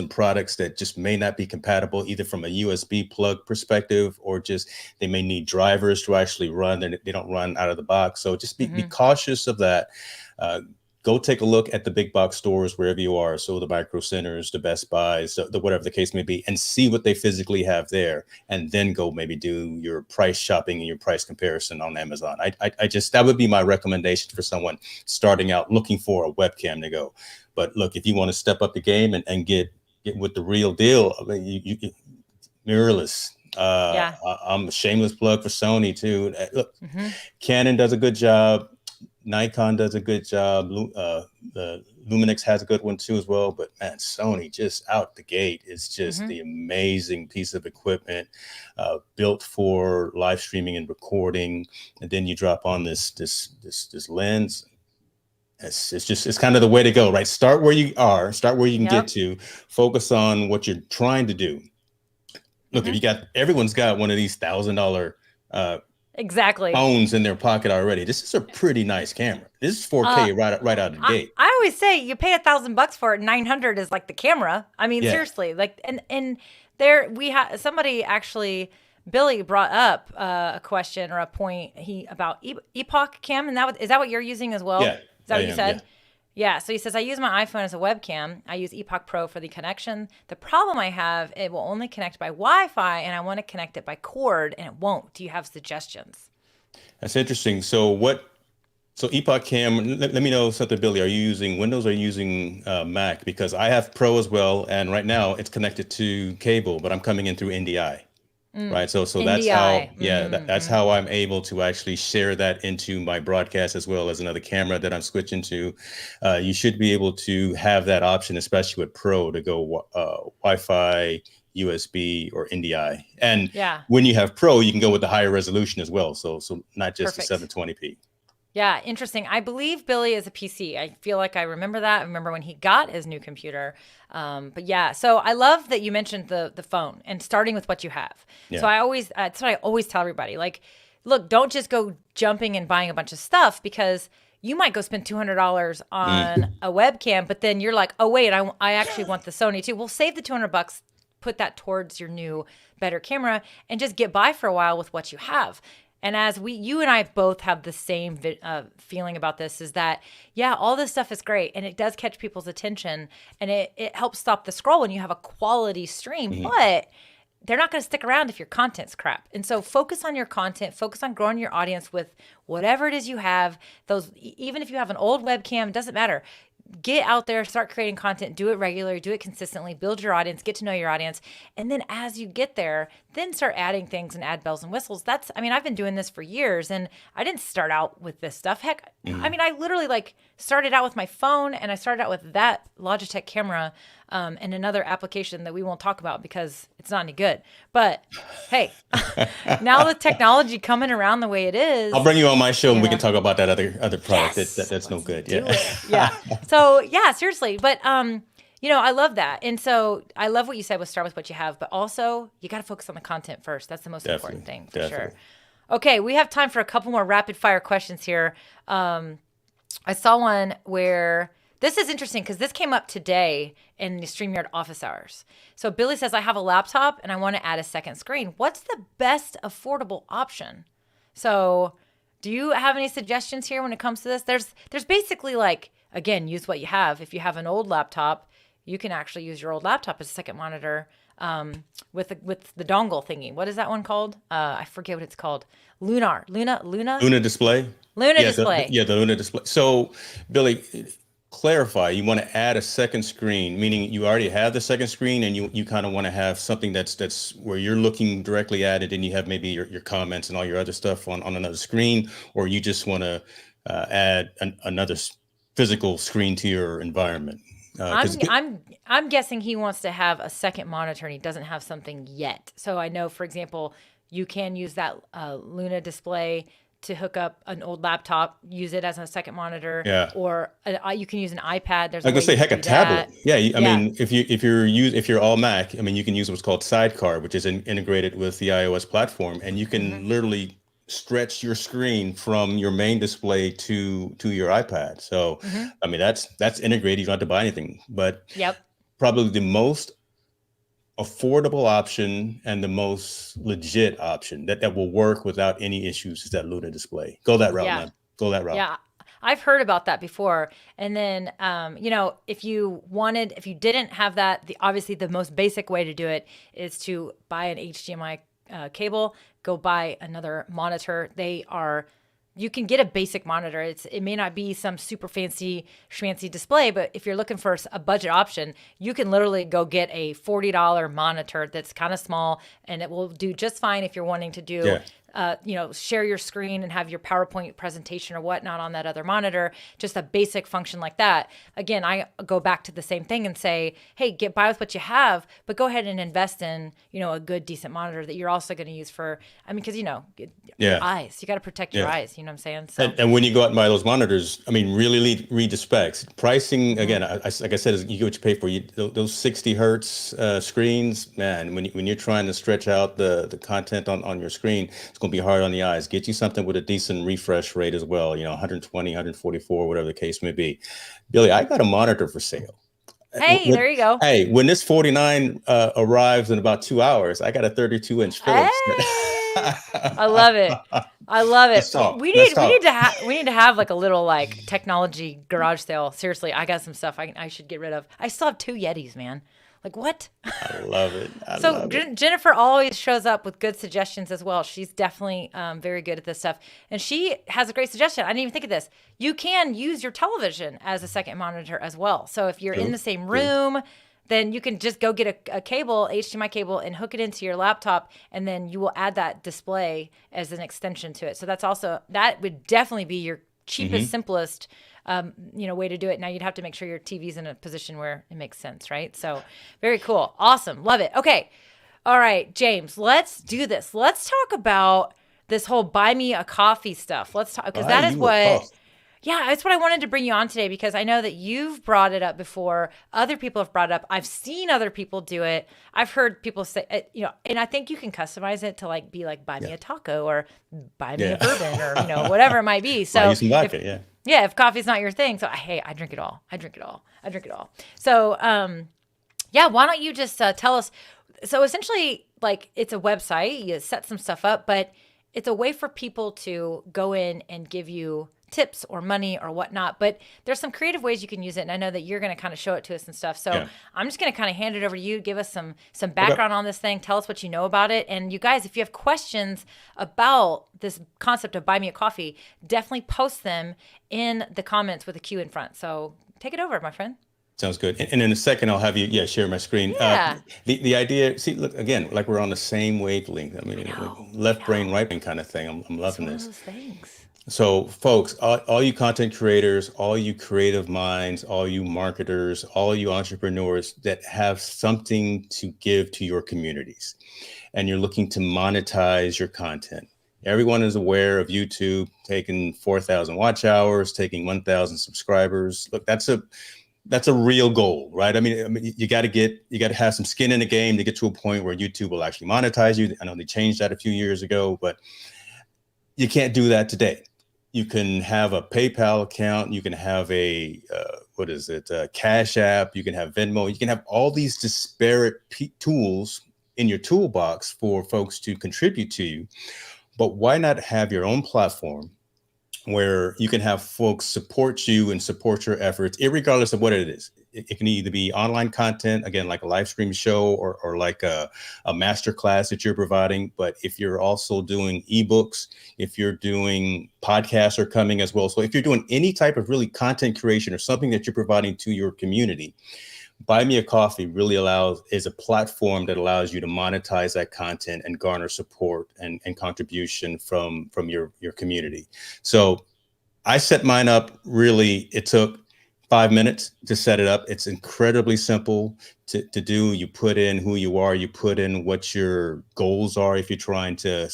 products that just may not be compatible either from a USB plug perspective, or just they may need drivers to actually run, and they don't run out of the box. So just be cautious of that. Go take a look at the big box stores wherever you are. So the Micro Centers, the Best Buys, the whatever the case may be, and see what they physically have there, and then go maybe do your price shopping and your price comparison on Amazon. I just, that would be my recommendation for someone starting out looking for a webcam to go. But look, if you want to step up the game and get with the real deal, I mean, you mirrorless. I'm a shameless plug for Sony too. Look, Canon does a good job. Nikon does a good job. The Luminix has a good one too as well. But man, Sony just out the gate is just the amazing piece of equipment built for live streaming and recording. And then you drop on this lens. It's kind of the way to go, right? Start where you are, start where you can get to, focus on what you're trying to do. Look, if everyone's got one of these $1,000 phones in their pocket already. This is a pretty nice camera. This is 4K right out of the gate. I always say you pay $1,000 for it. 900 is like the camera. I mean, seriously, like, and there we have somebody actually. Billy brought up a question or a point about Epoch Cam, and is that what you're using as well? Yeah, is that what you said? Yeah. So he says, I use my iPhone as a webcam. I use Epoch Pro for the connection. The problem I have, it will only connect by Wi-Fi, and I want to connect it by cord, and it won't. Do you have suggestions? That's interesting. So Epoch Cam, let me know something, Billy. Are you using Windows or are you using Mac? Because I have Pro as well, and right now it's connected to cable, but I'm coming in through NDI. Right. So that's how, that's how I'm able to actually share that into my broadcast, as well as another camera that I'm switching to. You should be able to have that option, especially with Pro, to go Wi-Fi, USB, or NDI. And when you have Pro, you can go with the higher resolution as well. So not just the 720p. Yeah, interesting. I believe Billy is a PC. I feel like I remember that. I remember when he got his new computer. But yeah, so I love that you mentioned the phone and starting with what you have. Yeah. So that's what I always tell everybody. Like, look, don't just go jumping and buying a bunch of stuff, because you might go spend $200 on a webcam, but then you're like, oh wait, I actually want the Sony too. Well, save the $200, put that towards your new, better camera, and just get by for a while with what you have. And as you and I both have the same feeling about this, is that, all this stuff is great, and it does catch people's attention, and it helps stop the scroll when you have a quality stream, but they're not going to stick around if your content's crap. And so focus on your content, focus on growing your audience with whatever it is you have. Even if you have an old webcam, it doesn't matter. Get out there, start creating content, do it regularly, do it consistently, build your audience, get to know your audience. And then as you get there, then start adding things and add bells and whistles. I've been doing this for years, and I didn't start out with this stuff. Heck, I mean, I literally like started out with my phone, and I started out with that Logitech camera and another application that we won't talk about because it's not any good. But hey, now with technology coming around the way it is, I'll bring you on my show and we know. can talk about that other product Yes, that's no good. do Yeah. it. Yeah. So yeah, seriously. But I love that. And so I love what you said with start with what you have, but also you got to focus on the content first. That's the most important thing for sure. Okay, we have time for a couple more rapid fire questions here. I saw one where this is interesting because this came up today in the StreamYard office hours. So Billy says, I have a laptop and I want to add a second screen. What's the best affordable option? So do you have any suggestions here when it comes to this? There's basically like, again, use what you have. If you have an old laptop, you can actually use your old laptop as a second monitor with the dongle thingy. What is that one called? I forget what it's called. Luna Display. Display. The Luna display. So, Billy, clarify. You want to add a second screen, meaning you already have the second screen, and you kind of want to have something that's where you're looking directly at it, and you have maybe your comments and all your other stuff on another screen, or you just want to add another physical screen to your environment. I'm guessing he wants to have a second monitor and he doesn't have something yet. So I know, for example, you can use that Luna display to hook up an old laptop, use it as a second monitor. Yeah. Or you can use an iPad. There's I was gonna say, heck, a tablet. That. Yeah, I mean, if you're all Mac, I mean, you can use what's called Sidecar, which is integrated with the iOS platform, and you can literally stretch your screen from your main display to your iPad. So, I mean, that's integrated. You don't have to buy anything. But probably the most affordable option and the most legit option that will work without any issues is that Luna display. Go that route, man. Go that route. Yeah. I've heard about that before. And then, if you didn't have that, obviously the most basic way to do it is to buy an HDMI cable, go buy another monitor. You can get a basic monitor. It may not be some super fancy schmancy display, but if you're looking for a budget option, you can literally go get a $40 monitor that's kind of small, and it will do just fine if you're wanting to do share your screen and have your PowerPoint presentation or whatnot on that other monitor, just a basic function like that. Again, I go back to the same thing and say, hey, buy with what you have, but go ahead and invest in, a good, decent monitor that you're also going to use for, because, your eyes, you got to protect your eyes, you know what I'm saying? So. And when you go out and buy those monitors, really read the specs. Pricing, again, like I said, you get what you pay for. Those 60 hertz screens, man, when you're trying to stretch out the content on your screen, it's going to be hard on the eyes. Get you something with a decent refresh rate as well, 120, 144, whatever the case may be. Billy, I got a monitor for sale. Hey, there you go. Hey, when this 49 arrives in about 2 hours, I got a 32-inch Philips. Hey! I love it. Let's talk. We need to have like a little like technology garage sale. Seriously, I got some stuff I should get rid of. I still have 2 Yetis, man. Like, what? I love it. Jennifer always shows up with good suggestions as well. She's definitely very good at this stuff. And she has a great suggestion. I didn't even think of this. You can use your television as a second monitor as well. So if you're in the same room, then you can just go get a cable, HDMI cable, and hook it into your laptop, and then you will add that display as an extension to it. So that would definitely be your cheapest, simplest way to do it. Now you'd have to make sure your TV's in a position where it makes sense, right? So very cool. Awesome. Love it. Okay. All right, James, let's do this. Let's talk about this whole buy me a coffee stuff. Let's talk, because that's what I wanted to bring you on today, because I know that you've brought it up before. Other people have brought it up. I've seen other people do it. I've heard people say, and I think you can customize it to be like, buy me a taco or buy me a bourbon or, whatever it might be. So buy you some vodka, if coffee's not your thing. So, hey, I drink it all. So, why don't you just tell us? So essentially, it's a website. You set some stuff up, but it's a way for people to go in and give you tips or money or whatnot. But there's some creative ways you can use it. And I know that you're going to kind of show it to us and stuff. So I'm just going to kind of hand it over to you. Give us some background on this thing. Tell us what you know about it. And you guys, if you have questions about this concept of buy me a coffee, definitely post them in the comments with a Q in front. So take it over, my friend. Sounds good. And in a second, I'll have you, share my screen. Yeah. The idea, see, look, again, we're on the same wavelength. Left brain, right brain kind of thing. I'm loving this. Those things. So, folks, all you content creators, all you creative minds, all you marketers, all you entrepreneurs that have something to give to your communities, and you're looking to monetize your content. Everyone is aware of YouTube taking 4,000 watch hours, taking 1,000 subscribers. Look, that's a real goal, right? I mean, you got to have some skin in the game to get to a point where YouTube will actually monetize you. I know they changed that a few years ago, but you can't do that today. You can have a PayPal account. You can have a Cash App. You can have Venmo. You can have all these disparate tools in your toolbox for folks to contribute to you. But why not have your own platform where you can have folks support you and support your efforts, regardless of what it is? It can either be online content, again, like a live stream show or like a master class that you're providing. But if you're also doing ebooks, if you're doing podcasts are coming as well. So if you're doing any type of really content creation or something that you're providing to your community, Buy Me a Coffee really is a platform that allows you to monetize that content and garner support and contribution from your community. So I set mine up. Really, it took 5 minutes to set it up. It's incredibly simple to do. You put in who you are, you put in what your goals are. If you're trying to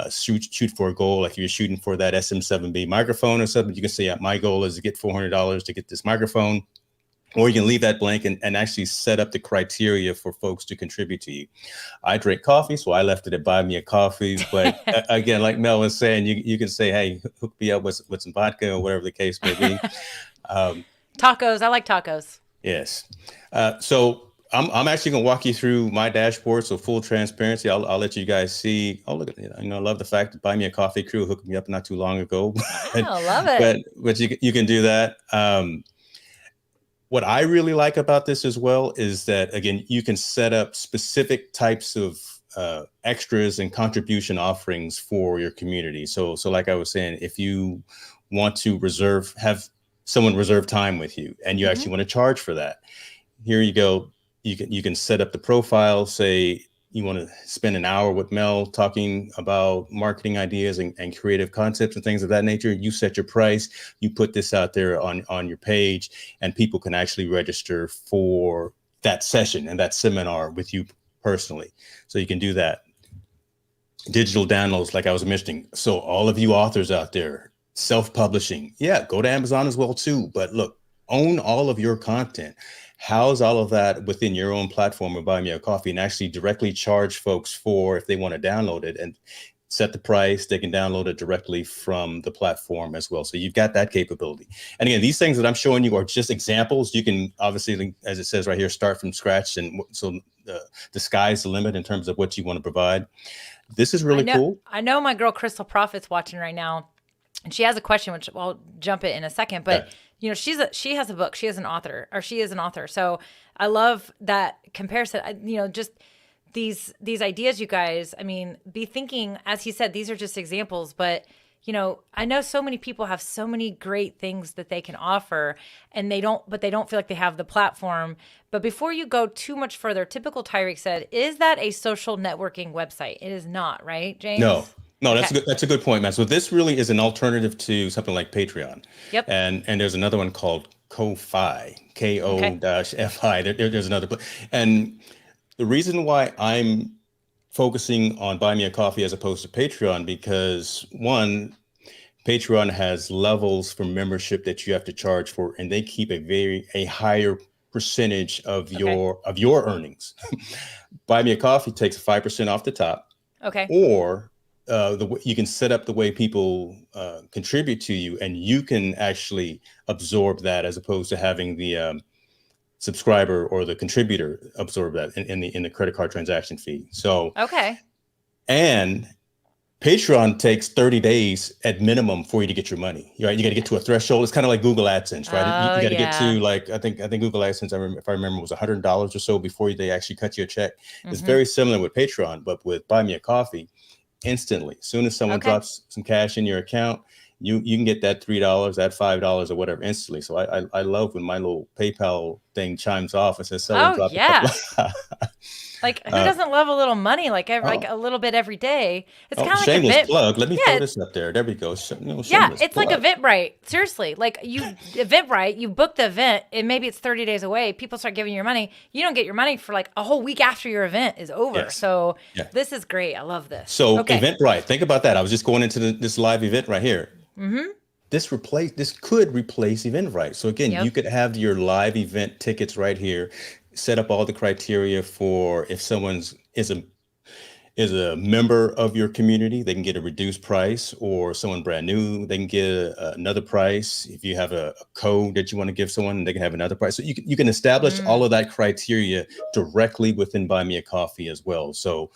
shoot for a goal, like if you're shooting for that SM7B microphone or something, you can say, my goal is to get $400 to get this microphone. Or you can leave that blank and actually set up the criteria for folks to contribute to you. I drink coffee, so I left it at Buy Me a Coffee. But again, like Mel was saying, you can say, hey, hook me up with some vodka or whatever the case may be. Tacos. I like tacos. Yes. So I'm actually going to walk you through my dashboard. So full transparency, I'll let you guys see. Oh, look at it. I love the fact that Buy Me a Coffee crew hooked me up not too long ago. I love it. But you can do that. What I really like about this as well is that, again, you can set up specific types of extras and contribution offerings for your community. So like I was saying, if you want to have someone reserve time with you and you actually want to charge for that, here you go. You can set up the profile, say you want to spend an hour with Mel talking about marketing ideas and creative concepts and things of that nature. You set your price, you put this out there on your page, and people can actually register for that session and that seminar with you personally. So you can do that. Digital downloads, like I was mentioning. So all of you authors out there, self-publishing, go to Amazon as well too. But look, own all of your content. House all of that within your own platform of Buy Me a Coffee and actually directly charge folks for if they want to download it and set the price. They can download it directly from the platform as well. So you've got that capability. And again, these things that I'm showing you are just examples. You can obviously, as it says right here, start from scratch. And so the sky's the limit in terms of what you want to provide. This is really cool. I know my girl Crystal Profit's watching right now, and she has a question, which I'll jump it in a second. But she has a book. She is an author. So I love that comparison. Just these ideas, you guys. I mean, be thinking, as he said, these are just examples. But I know so many people have so many great things that they can offer, and they don't feel like they have the platform. But before you go too much further, Typical Tyreek said, "Is that a social networking website?" It is not, right, James? No, that's a good point, man. So this really is an alternative to something like Patreon. Yep. And there's another one called Ko-Fi, Ko-Fi. There's another. And the reason why I'm focusing on Buy Me a Coffee as opposed to Patreon, because one, Patreon has levels for membership that you have to charge for, and they keep a higher percentage of your earnings. Buy Me a Coffee takes 5% off the top. Okay. Or you can set up the way people contribute to you, and you can actually absorb that as opposed to having the subscriber or the contributor absorb that in the credit card transaction fee. So and Patreon takes 30 days at minimum for you to get your money. Right? You got to get to a threshold. It's kind of like Google AdSense, right? You got to get to, like, I think Google AdSense, if I remember, was $100 or so before they actually cut you a check. It's very similar with Patreon, but with Buy Me a Coffee, instantly, as soon as someone drops some cash in your account, you can get that $3, that $5 or whatever instantly. So I love when my little PayPal thing chimes off and says someone dropped a couple. Like, who doesn't love a little money, like like a little bit every day? It's kind of like shameless event. plug. Let me Yeah, throw this up there. There we go. yeah, Shameless it's like plug. Eventbrite. Seriously, like you Eventbrite, you book the event, and maybe it's 30 days away. People start giving you your money. You don't get your money for like a whole week after your event is over. Yes. So Yeah. this is great. I love this. So Okay. Eventbrite, think about that. I was just going into this live event right here. This could replace Eventbrite. So again, Yep. you could have your live event tickets right here, set up all the criteria for if someone's is a member of your community, they can get a reduced price, or someone brand new, they can get another price. If you have a code that you want to give someone, they can have another price. So you can establish all of that criteria directly within Buy Me a Coffee as well. So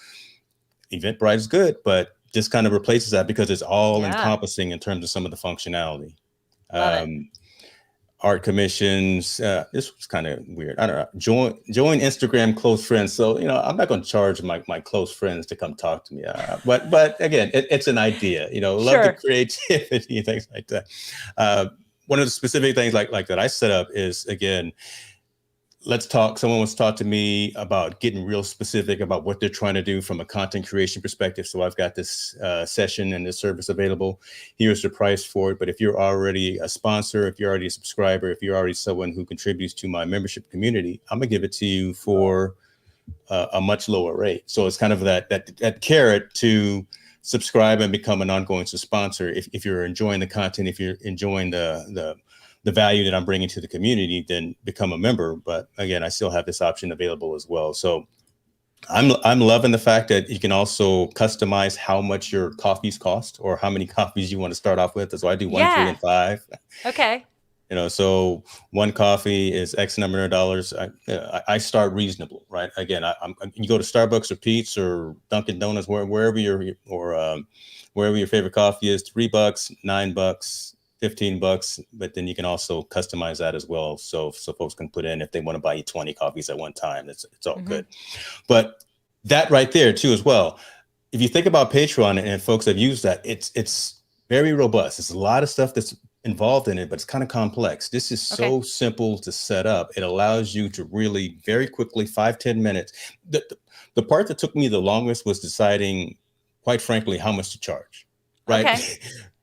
Eventbrite is good, but this kind of replaces that because it's all Yeah. encompassing in terms of some of the functionality. Love it. Art commissions. This was kind of weird. I don't know. Join Instagram close friends. So I'm not going to charge my close friends to come talk to me. But again, it's an idea. Love the Sure. creativity, things like that. One of the specific things like that I set up is, again, let's talk. Someone wants to talk to me about getting real specific about what they're trying to do from a content creation perspective. So I've got this session and this service available. Here's the price for it. But if you're already a sponsor, if you're already a subscriber, if you're already someone who contributes to my membership community, I'm gonna give it to you for a much lower rate. So it's kind of that carrot to subscribe and become an ongoing sponsor. If you're enjoying the content, if you're enjoying the value that I'm bringing to the community, then become a member. But again, I still have this option available as well. So I'm loving the fact that you can also customize how much your coffees cost or how many coffees you want to start off with. So I do 1, 3, Yeah. and 5. Okay. So one coffee is X number of dollars. I start reasonable, right? Again, you go to Starbucks or Pete's or Dunkin' Donuts, wherever wherever your favorite coffee is, $3, $9, $15, but then you can also customize that as well. So folks can put in if they want to buy you 20 coffees at one time. It's all good. But that right there too as well. If you think about Patreon and folks have used that, it's very robust. There's a lot of stuff that's involved in it, but it's kind of complex. This is so simple to set up. It allows you to really very quickly, 5-10 minutes. The part that took me the longest was deciding, quite frankly, how much to charge, right? Okay.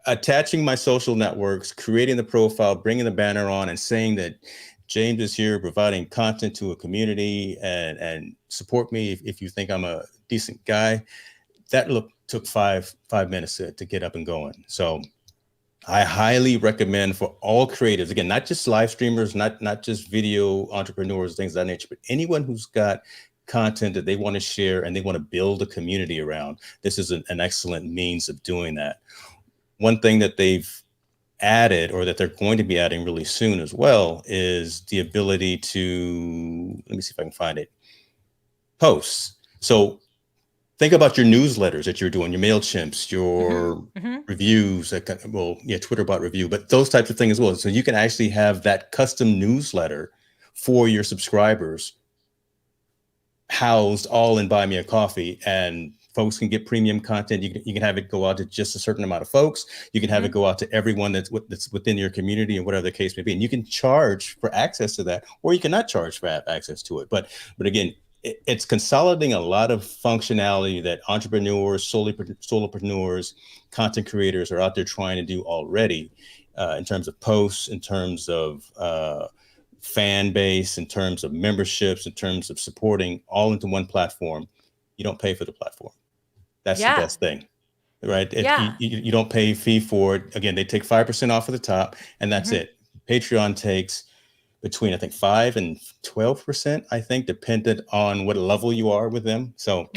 Attaching my social networks, creating the profile, bringing the banner on, and saying that James is here providing content to a community and support me if you think I'm a decent guy. That took five minutes to get up and going. So I highly recommend for all creatives, again, not just live streamers, not just video entrepreneurs, things of that nature, but anyone who's got content that they want to share and they want to build a community around. This is an excellent means of doing that. One thing that they've added, or that they're going to be adding really soon as well, is the ability to, let me see if I can find it, posts. So think about your newsletters that you're doing, your MailChimps, your reviews, Twitter bot review, but those types of things as well. So you can actually have that custom newsletter for your subscribers housed all in Buy Me a Coffee, and folks can get premium content. You can have it go out to just a certain amount of folks. You can have it go out to everyone that's within your community, and whatever the case may be. And you can charge for access to that, or you cannot charge for access to it. But again, it's consolidating a lot of functionality that entrepreneurs, solopreneurs, content creators are out there trying to do already, in terms of posts, in terms of fan base, in terms of memberships, in terms of supporting, all into one platform. You don't pay for the platform. That's the best thing, right? You don't pay a fee for it. Again, they take 5% off of the top, and that's it. Patreon takes between, I think, 5 and 12%, I think, dependent on what level you are with them. So,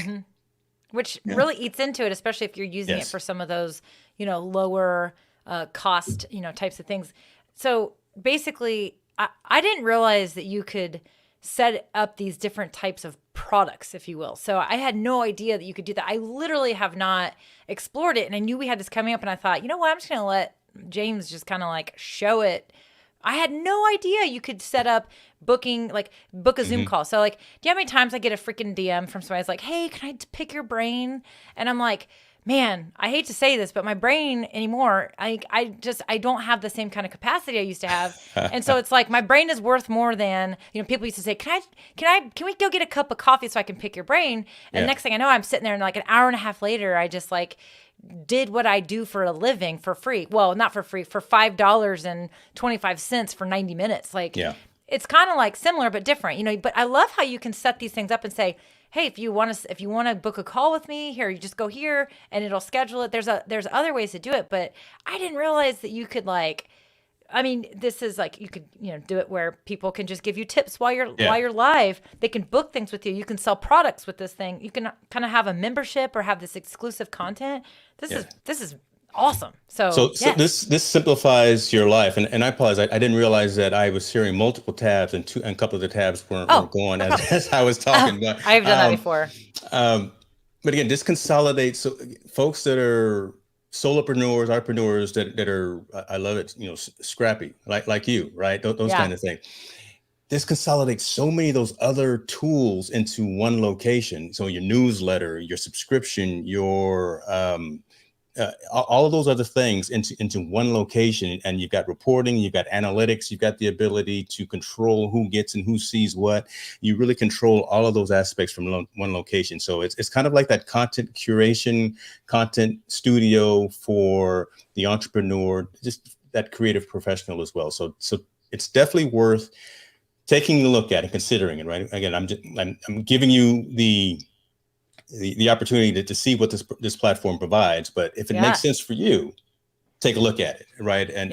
which really eats into it, especially if you're using it for some of those, lower cost, types of things. So basically, I didn't realize that you could set up these different types of products, if you will. So I had no idea that you could do that. I literally have not explored it, and I knew we had this coming up, and I thought, you know what, I'm just going to let James just kind of like show it. I had no idea you could set up booking, like book a Zoom call. So like, do you know how many times I get a freaking DM from somebody that's like, hey, can I pick your brain? And I'm like, man, I hate to say this, but my brain anymore, I don't have the same kind of capacity I used to have. And so it's like my brain is worth more than, people used to say, can we go get a cup of coffee so I can pick your brain? And next thing I know, I'm sitting there and like an hour and a half later, I just like did what I do for a living for free. Well, not for free, for $5.25 for 90 minutes. Like, it's kind of like similar, but different, but I love how you can set these things up and say, hey, if you want to book a call with me here, you just go here and it'll schedule it. There's other ways to do it, but I didn't realize that you could this is like you could do it where people can just give you tips while you're live. They can book things with you. You can sell products with this thing. You can kind of have a membership or have this exclusive content. This is awesome. So this simplifies your life. And I apologize. I didn't realize that I was hearing multiple tabs and a couple of the tabs weren't going as I was talking. But I've done that before. But again, this consolidates folks that are solopreneurs, entrepreneurs that are, I love it, scrappy, like you, right? Those kind of things. This consolidates so many of those other tools into one location. So your newsletter, your subscription, your all of those other things into one location, and you've got reporting, you've got analytics, you've got the ability to control who gets and who sees what. You really control all of those aspects from one location. So it's kind of like that content curation, content studio for the entrepreneur, just that creative professional as well. So it's definitely worth taking a look at and considering it. Right? Again, I'm giving you the opportunity to see what this platform provides, but if it makes sense for you, take a look at it, right? And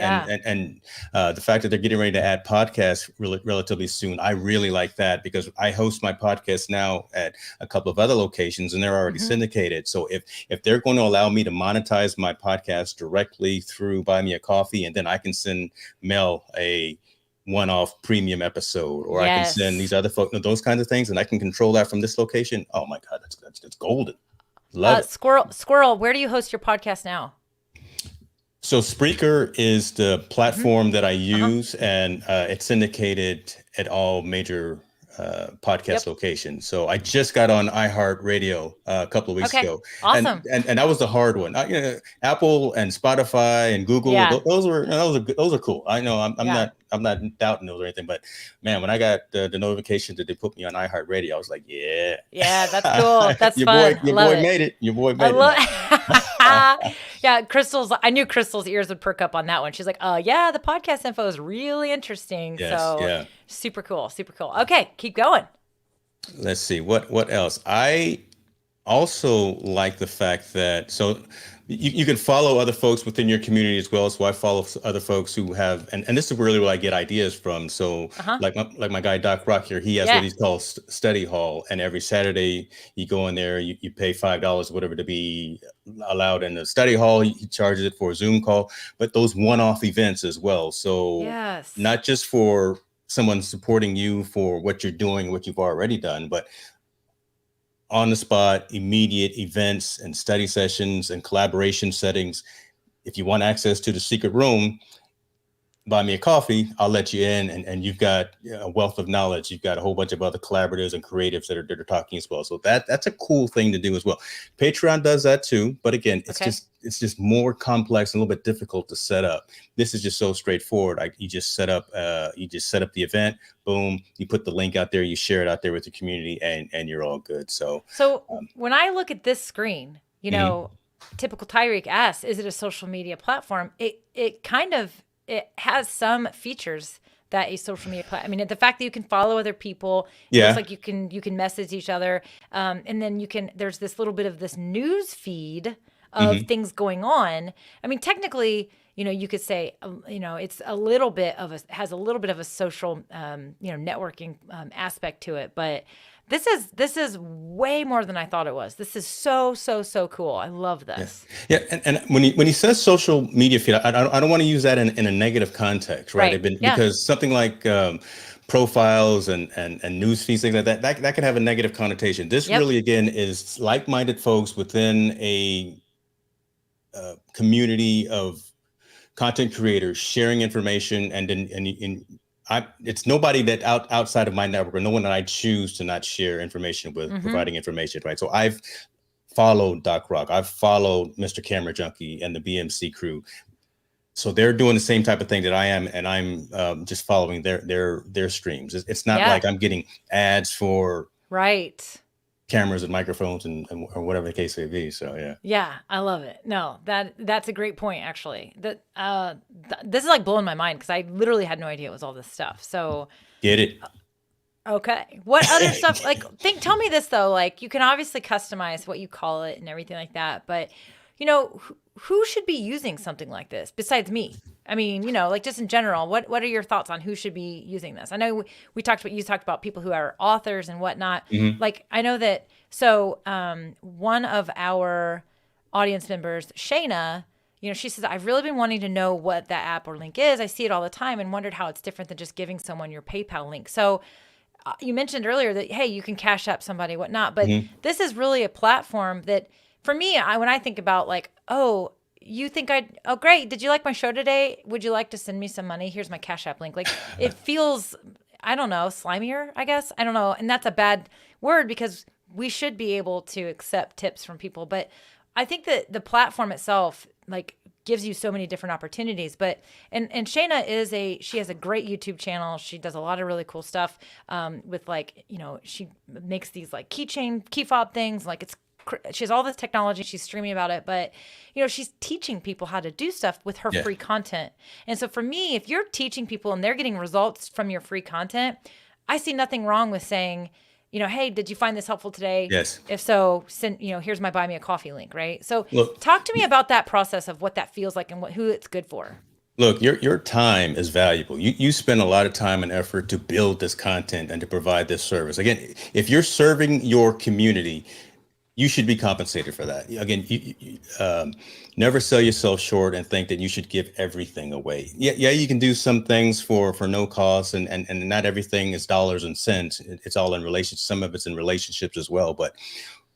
the fact that they're getting ready to add podcasts relatively soon, I really like that, because I host my podcast now at a couple of other locations and they're already syndicated. So if they're going to allow me to monetize my podcast directly through Buy Me a Coffee, and then I can send Mel a one-off premium episode, or I can send these other folks, those kinds of things, and I can control that from this location. Oh my God, that's golden. Love it. Squirrel, where do you host your podcast now? So Spreaker is the platform that I use, and it's syndicated at all major podcast locations. So I just got on iHeartRadio a couple of weeks ago. Awesome. And that was the hard one. Apple and Spotify and Google, those are cool. I know I'm not doubting those or anything, but man, when I got the notification that they put me on iHeartRadio, I was like, yeah, that's cool. That's your fun. Your boy made it. Your boy made it. Yeah, I knew Crystal's ears would perk up on that one. She's like, the podcast info is really interesting. Yes, super cool. Okay, keep going. Let's see, what else? I also like the fact that, you can follow other folks within your community as well. So I follow other folks who have, and this is really where I get ideas from. So like my guy, Doc Rock here, he has what he's called study hall. And every Saturday you go in there, you pay $5, whatever, to be allowed in the study hall. He charges it for a Zoom call, but those one-off events as well. So not just for someone supporting you for what you're doing, what you've already done, but on the spot, immediate events and study sessions and collaboration settings. If you want access to the secret room, buy me a coffee, I'll let you in, and you've got a wealth of knowledge. You've got a whole bunch of other collaborators and creatives that are talking as well. So that's a cool thing to do as well. Patreon does that too, but again, it's just more complex and a little bit difficult to set up. This is just so straightforward. You just set up the event, boom, you put the link out there, you share it out there with the community, and you're all good. So when I look at this screen, typical Tyreek asks, is it a social media platform? It has some features that a social media platform. I mean, the fact that you can follow other people, it's like you can message each other, and then there's this little bit of this news feed of things going on. I mean, technically, you could say, it's has a little bit of a social, networking aspect to it, but this is way more than I thought it was. This is so cool. I love this. Yeah. And when he says social media feed, I don't want to use that in a negative context, right? Because something like profiles and news feeds, things like that can have a negative connotation. This really, again, is like-minded folks within a community of content creators sharing information, and it's nobody that outside of my network, or no one that I choose to not share information with, providing information, right? So I've followed Doc Rock. I've followed Mr. Camera Junkie and the BMC crew. So they're doing the same type of thing that I am, and I'm just following their streams. It's not like I'm getting ads for right cameras and microphones and or whatever the case may be. So yeah. Yeah, I love it. No, that's a great point actually. That this is like blowing my mind because I literally had no idea it was all this stuff. So Get it? okay. What other stuff? Like, tell me this though. Like, you can obviously customize what you call it and everything like that, but you know, who should be using something like this besides me? I mean, you know, like just in general, what are your thoughts on who should be using this? I know you talked about people who are authors and whatnot. Mm-hmm. Like, I know that. So, one of our audience members, Shayna, you know, she says, I've really been wanting to know what that app or link is. I see it all the time and wondered how it's different than just giving someone your PayPal link. So, you mentioned earlier that, hey, you can cash app somebody, whatnot, but this is really a platform that, for me, when I think about like, oh, you think oh, great. Did you like my show today? Would you like to send me some money? Here's my Cash App link. Like, it feels, I don't know, slimier, I guess. I don't know. And that's a bad word because we should be able to accept tips from people. But I think that the platform itself, like, gives you so many different opportunities. But, and Shayna she has a great YouTube channel. She does a lot of really cool stuff with, like, you know, she makes these like keychain, key fob things. Like, she has all this technology. She's streaming about it, but you know, she's teaching people how to do stuff with her free content. And so for me, if you're teaching people and they're getting results from your free content, I see nothing wrong with saying, you know, hey, did you find this helpful today? Yes. If so, send, you know, here's my buy me a coffee link, right? So talk to me about that process of what that feels like and who it's good for. Look, your time is valuable. You spend a lot of time and effort to build this content and to provide this service. Again, if you're serving your community, you should be compensated for that. Again, you never sell yourself short and think that you should give everything away. Yeah, you can do some things for no cost, and not everything is dollars and cents. It's all in relation. Some of it's in relationships as well. But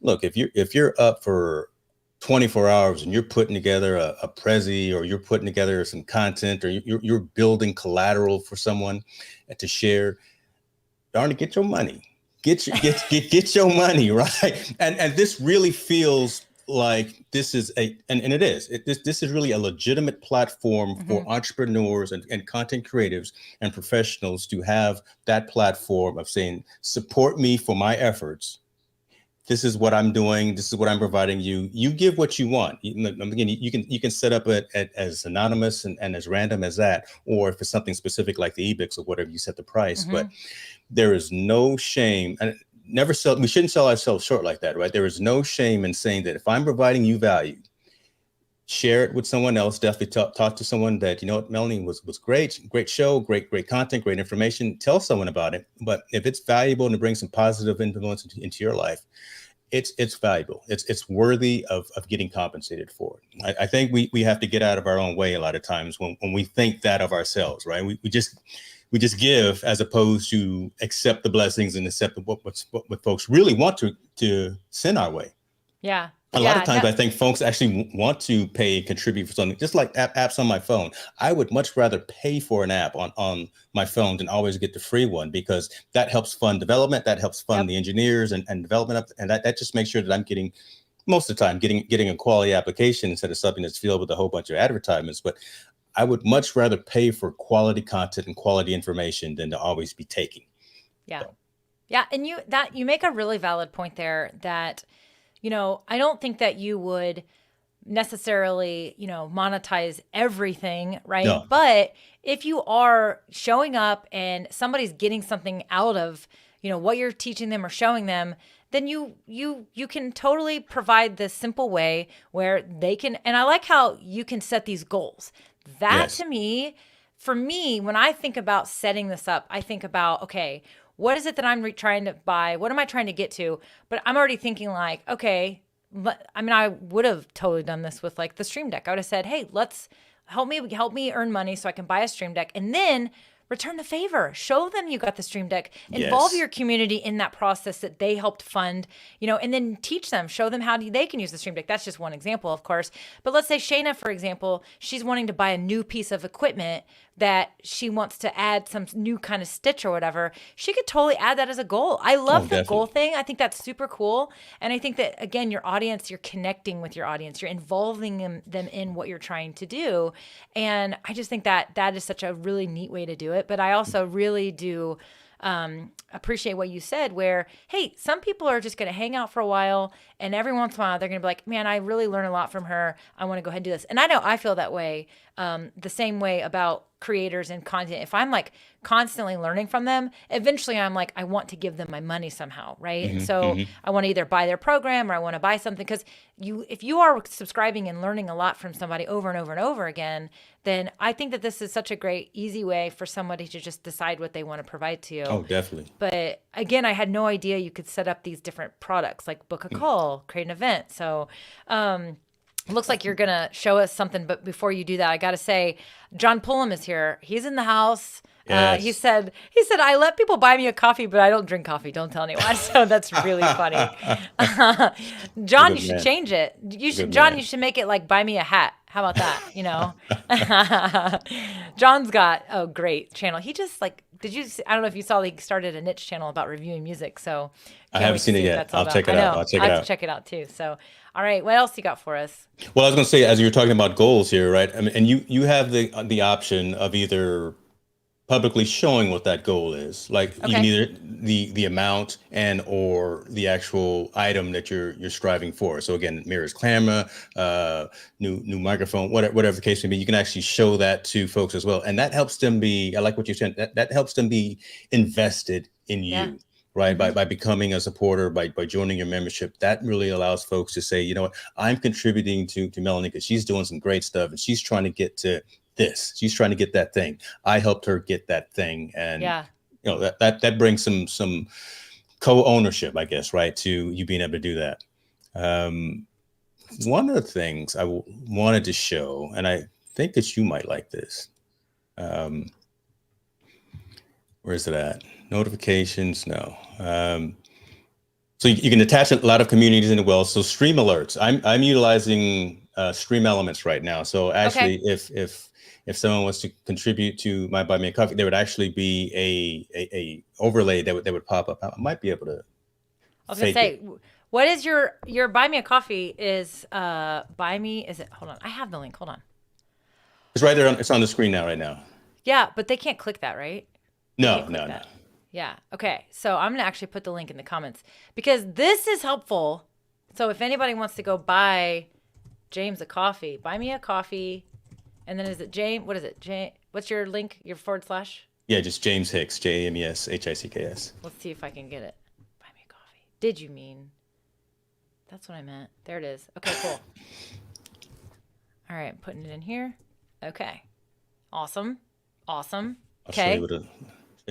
look, if you're up for 24 hours and you're putting together a Prezi, or you're putting together some content, or you're building collateral for someone to share, darn it, get your money. Get your money, right? And this really feels like this is this is really a legitimate platform for entrepreneurs and content creatives and professionals to have that platform of saying, support me for my efforts. This is what I'm doing. This is what I'm providing you. You give what you want. Again, you can set up it as anonymous and as random as that, or if it's something specific like the ebooks or whatever, you set the price. But there is no shame, and we shouldn't sell ourselves short like that, right? There is no shame in saying that if I'm providing you value, share it with someone else. Definitely talk to someone that, you know what, Melanie was great show, great content, great information. Tell someone about it. But if it's valuable and to bring some positive influence into your life, it's valuable. It's worthy of getting compensated for it. I think we have to get out of our own way a lot of times when we think that of ourselves, right? We just give as opposed to accept the blessings and accept what folks really want to send our way. Yeah. A lot of times I think folks actually want to pay and contribute for something, just like apps on my phone. I would much rather pay for an app on my phone than always get the free one, because that helps fund development, that helps fund the engineers and development, and that just makes sure that I'm getting, most of the time, getting a quality application instead of something that's filled with a whole bunch of advertisements. But I would much rather pay for quality content and quality information than to always be taking. Yeah. So. Yeah. And you make a really valid point there that, you know, I don't think that you would necessarily, you know, monetize everything, right? No. But if you are showing up and somebody's getting something out of, you know, what you're teaching them or showing them, then you can totally provide this simple way where they can, and I like how you can set these goals. That to me, for me, when I think about setting this up, I think about, okay, what is it that I'm trying to buy? What am I trying to get to? But I'm already thinking like, okay, I mean, I would have totally done this with like the Stream Deck. I would have said, hey, let's help me earn money so I can buy a Stream Deck, and then return the favor. Show them you got the Stream Deck. Involve your community in that process that they helped fund, you know, and then teach them, show them how they can use the Stream Deck. That's just one example, of course. But let's say Shayna, for example, she's wanting to buy a new piece of equipment that she wants to add some new kind of stitch or whatever, she could totally add that as a goal. I love the goal thing. I think that's super cool. And I think that, again, your audience, you're connecting with your audience. You're involving them in what you're trying to do. And I just think that that is such a really neat way to do it. But I also really do appreciate what you said where, hey, some people are just going to hang out for a while and every once in a while they're going to be like, man, I really learn a lot from her. I want to go ahead and do this. And I know I feel that way, the same way about creators and content. If I'm like constantly learning from them, eventually I'm like, I want to give them my money somehow. Right. And so I want to either buy their program or I want to buy something, because if you are subscribing and learning a lot from somebody over and over and over again, then I think that this is such a great, easy way for somebody to just decide what they want to provide to you. Oh, definitely. But again, I had no idea you could set up these different products, like book a call, create an event. So, it looks like you're going to show us something, but before you do that, I got to say, John Pullum is here. He's in the house. Yes. He said, I let people buy me a coffee, but I don't drink coffee. Don't tell anyone. So that's really funny. John, you should change it. You should, John, you should make it like buy me a hat. How about that? You know, John's got a great channel. He just like, I don't know if you saw, he started a niche channel about reviewing music. So I haven't seen it yet. I'll check it out. I have to check it out too. So, all right. What else you got for us? Well, I was going to say, as you were talking about goals here, right? I mean, and you have the option of either publicly showing what that goal is, like you can either the amount and or the actual item that you're striving for. So again, mirrors, camera, new microphone, whatever the case may be, you can actually show that to folks as well, and that helps them be. I like what you said. That helps them be invested in you. Right. By becoming a supporter, by joining your membership, that really allows folks to say, you know what, I'm contributing to Melanie because she's doing some great stuff and she's trying to get to this. She's trying to get that thing. I helped her get that thing. And, you know, that brings some co-ownership, I guess, right, to you being able to do that. One of the things I wanted to show, and I think that you might like this. Where is it at? Notifications? No. So you can attach a lot of communities in it well. So stream alerts. I'm utilizing Stream Elements right now. So actually, if someone wants to contribute to my Buy Me a Coffee, there would actually be a overlay that would pop up. I might be able to. I was gonna say, what is your Buy Me a Coffee is Buy Me? Is it? Hold on, I have the link. Hold on. It's right there. It's on the screen now, right now. Yeah, but they can't click that, right? No. Yeah. Okay. So I'm going to actually put the link in the comments because this is helpful. So if anybody wants to go buy James a coffee, buy me a coffee. And then is it James? What is it? What's your link? Your /? Yeah, just James Hicks, JamesHicks. Let's see if I can get it. Buy me a coffee. Did you mean? That's what I meant. There it is. Okay, cool. All right. I'm putting it in here. Okay. Awesome. I'll show Okay. you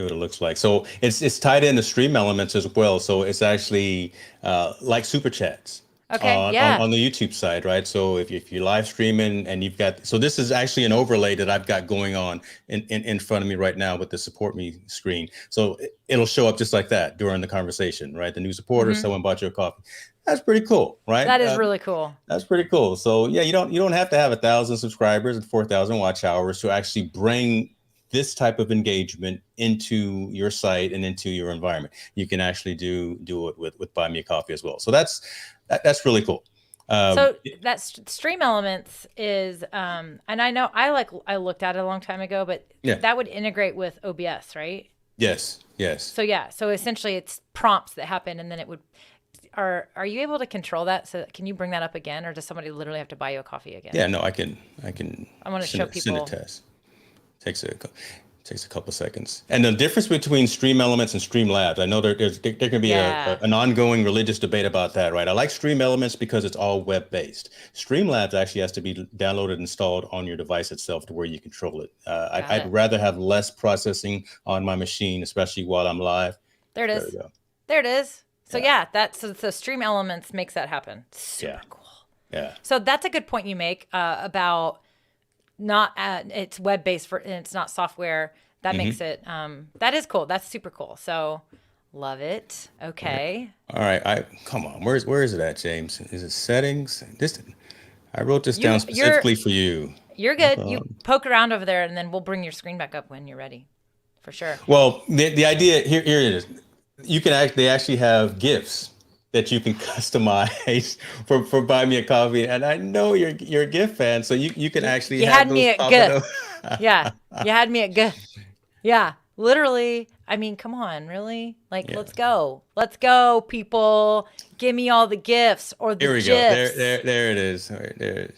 what it looks like. So it's tied into Stream Elements as well. So it's actually like super chats. Okay. On the YouTube side, right? So if you're live streaming and you've got, so this is actually an overlay that I've got going on in front of me right now with the support me screen. So it'll show up just like that during the conversation, right? The new supporter, someone bought you a coffee. That's pretty cool, right? That is really cool. That's pretty cool. So yeah, you don't have to have 1,000 subscribers and 4,000 watch hours to actually bring this type of engagement into your site and into your environment. You can actually do it with Buy Me a Coffee as well. So that's really cool. So that Stream Elements is, and I know I looked at it a long time ago, but that would integrate with OBS, right? Yes. So essentially it's prompts that happen, and then it would. Are you able to control that? So can you bring that up again, or does somebody literally have to buy you a coffee again? Yeah, no, I can. I want to show people. Send a test. Takes a couple of seconds. And the difference between Stream Elements and Stream Labs, I know there can be an ongoing religious debate about that, right? I like Stream Elements because it's all web-based. Stream Labs actually has to be downloaded and installed on your device itself to where you control it. I'd rather have less processing on my machine, especially while I'm live. There it is. There we go. There it is. So so Stream Elements makes that happen. Super cool. Yeah. So that's a good point you make about not it's web-based and it's not software. That makes it that is cool. That's super cool. So love it. Okay. All right. Come on. Where is it at, James? Is it settings? I wrote this down specifically for you. You're good. You poke around over there, and then we'll bring your screen back up when you're ready, for sure. Well, the idea here it is. You can they actually have gifts that you can customize for buy me a coffee. And I know you're a gift fan, so you can actually You have had those me at popping good. up. Yeah, you had me at good. Yeah, literally. I mean, come on, really? Like, Yeah. let's go, people. Give me all the gifts or the Here we go. gifs. There it is. All right, there it is.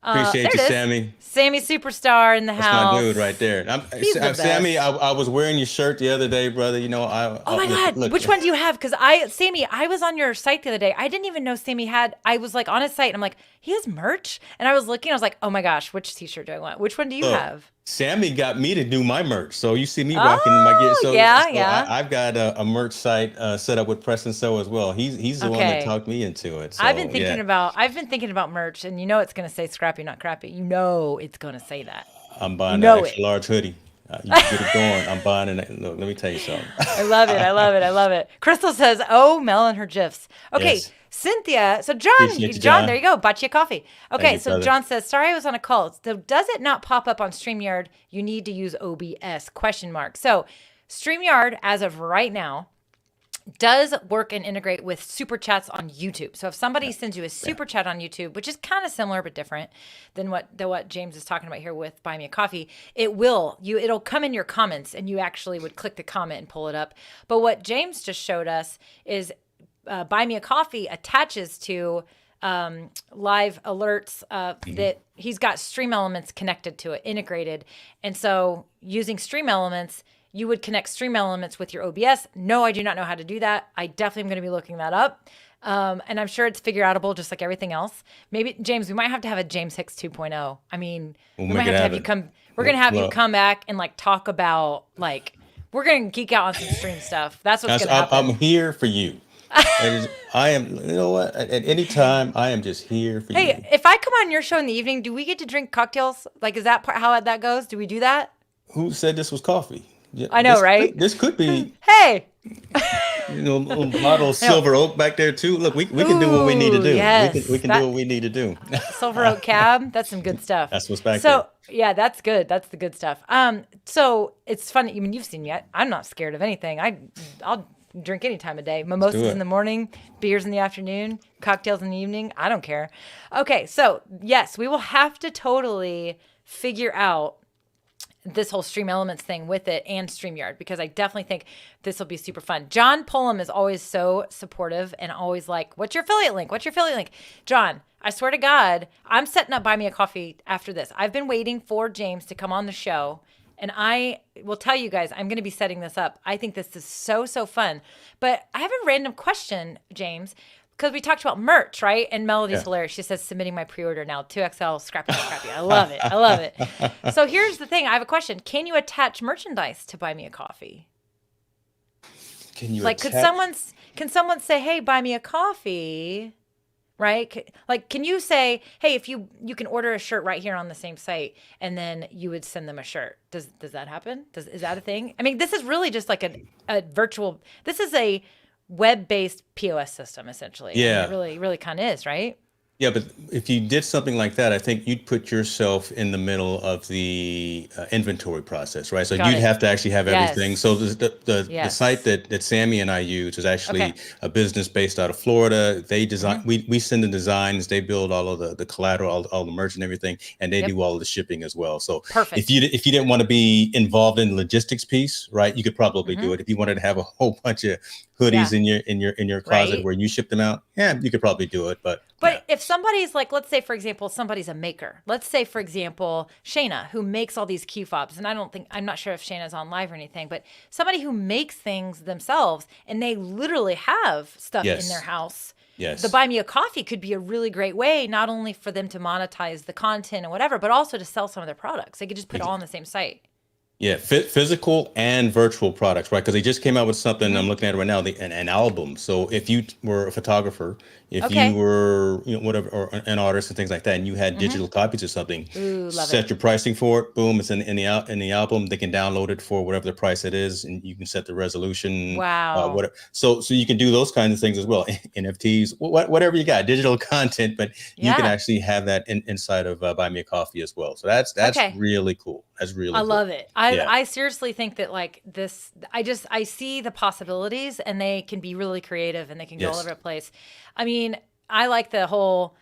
There Appreciate you, it is. Sammy. Sammy Superstar in the That's house. my dude right there. He's the Sammy, best. I was wearing your shirt the other day, brother. You know, Oh my God. look. Which one do you have? Because Sammy, I was on your site the other day. I didn't even know Sammy had, I was like on his site and I'm like, he has merch? And I was looking, I was like, oh my gosh, which t-shirt do I want? Which one do you Look, have? Sammy got me to do my merch, so you see me rocking my gear. So, yeah. I've got a merch site set up with Preston So as well. He's the one that talked me into it. So, I've been thinking about merch, and you know it's gonna say scrappy, not crappy. You know it's gonna say that. I'm buying know an extra large hoodie. You get it going. I'm buying it. Look, let me tell you something. I love it. Crystal says, "Oh, Mel and her gifs." Okay, Yes. Cynthia. So John, Appreciate you, John. there you go. Bought you a coffee. Okay, you, so brother. John says, "Sorry, I was on a call. So does it not pop up on StreamYard? You need to use OBS?" ? So StreamYard, as of right now, does work and integrate with super chats on YouTube. So if somebody sends you a super chat on YouTube, which is kind of similar but different than what James is talking about here with Buy Me a Coffee, it'll come in your comments and you actually would click the comment and pull it up. But what James just showed us is Buy Me a Coffee attaches to live alerts that he's got Stream Elements connected to it, integrated. And so using Stream Elements, you would connect Stream Elements with your OBS. No, I do not know how to do that. I definitely am going to be looking that up. And I'm sure it's figure outable just like everything else. Maybe, James, we might have to have a James Hicks 2.0. I mean, we might have to have you come. We're going to have you come back and like talk about like, we're going to geek out on some stream stuff. That's what's going to happen. I'm here for you. I am, you know what? At any time, I am just here for you. Hey, if I come on your show in the evening, do we get to drink cocktails? Like, is that how that goes? Do we do that? Who said this was coffee? I know, right? This could be, Hey, a little bottle of Silver Oak back there too. Look, we can do what we need to do. Yes, we can do what we need to do. Silver Oak Cab. That's some good stuff. That's what's back there. Yeah, that's good. That's the good stuff. So it's funny. I mean, you've seen me. I'm not scared of anything. I'll drink any time of day. Mimosas in the morning, beers in the afternoon, cocktails in the evening. I don't care. Okay, so yes, we will have to totally figure out this whole Stream Elements thing with it and StreamYard, because I definitely think this will be super fun. John Pullum is always so supportive and always like, what's your affiliate link? What's your affiliate link? John, I swear to God, I'm setting up Buy Me a Coffee after this. I've been waiting for James to come on the show, and I will tell you guys, I'm going to be setting this up. I think this is so, so fun. But I have a random question, James, because we talked about merch, right? And Melody's hilarious. She says, submitting my pre-order now, 2XL, scrappy, scrappy. I love it. I love it. So here's the thing. I have a question. Can you attach merchandise to Buy Me a Coffee? Can you like, can someone say, hey, buy me a coffee, right? Like, can you say, hey, if you can order a shirt right here on the same site, and then you would send them a shirt. Does that happen? Is that a thing? I mean, this is really just like a virtual, this is a web-based POS system, essentially. Yeah. I mean, it really kind of is, right? Yeah, but if you did something like that, I think you'd put yourself in the middle of the inventory process, right? So you'd have to actually have everything. So the site that Sammy and I use is actually a business based out of Florida. They design, we send the designs, they build all of the collateral, all the merch and everything, and they do all of the shipping as well. So if you didn't want to be involved in the logistics piece, right, you could probably do it. If you wanted to have a whole bunch of hoodies in your closet where you ship them out, you could probably do it. But if somebody's like, let's say, for example, somebody's a maker. Let's say, for example, Shayna, who makes all these key fobs. And I'm not sure if Shayna's on live or anything, but somebody who makes things themselves and they literally have stuff in their house. Yes. The Buy Me a Coffee could be a really great way, not only for them to monetize the content and whatever, but also to sell some of their products. They could just put it all on the same site. Yeah, physical and virtual products, right? Because they just came out with something I'm looking at right now, an album. So if you were a photographer, if you Okay. were, whatever, or an artist and things like that, and you had digital copies of something, Ooh, love it. set your pricing for it. Boom, it's in the album. They can download it for whatever the price it is, and you can set the resolution, Wow. whatever. So you can do those kinds of things as well. NFTs, whatever you got, digital content, but you can Yeah. actually have that inside of Buy Me a Coffee as well. So that's Okay. really cool. That's I really cool. love it. I Yeah. I seriously think that like this I see the possibilities and they can be really creative and they can go all Yes. over the place. I mean, I like the whole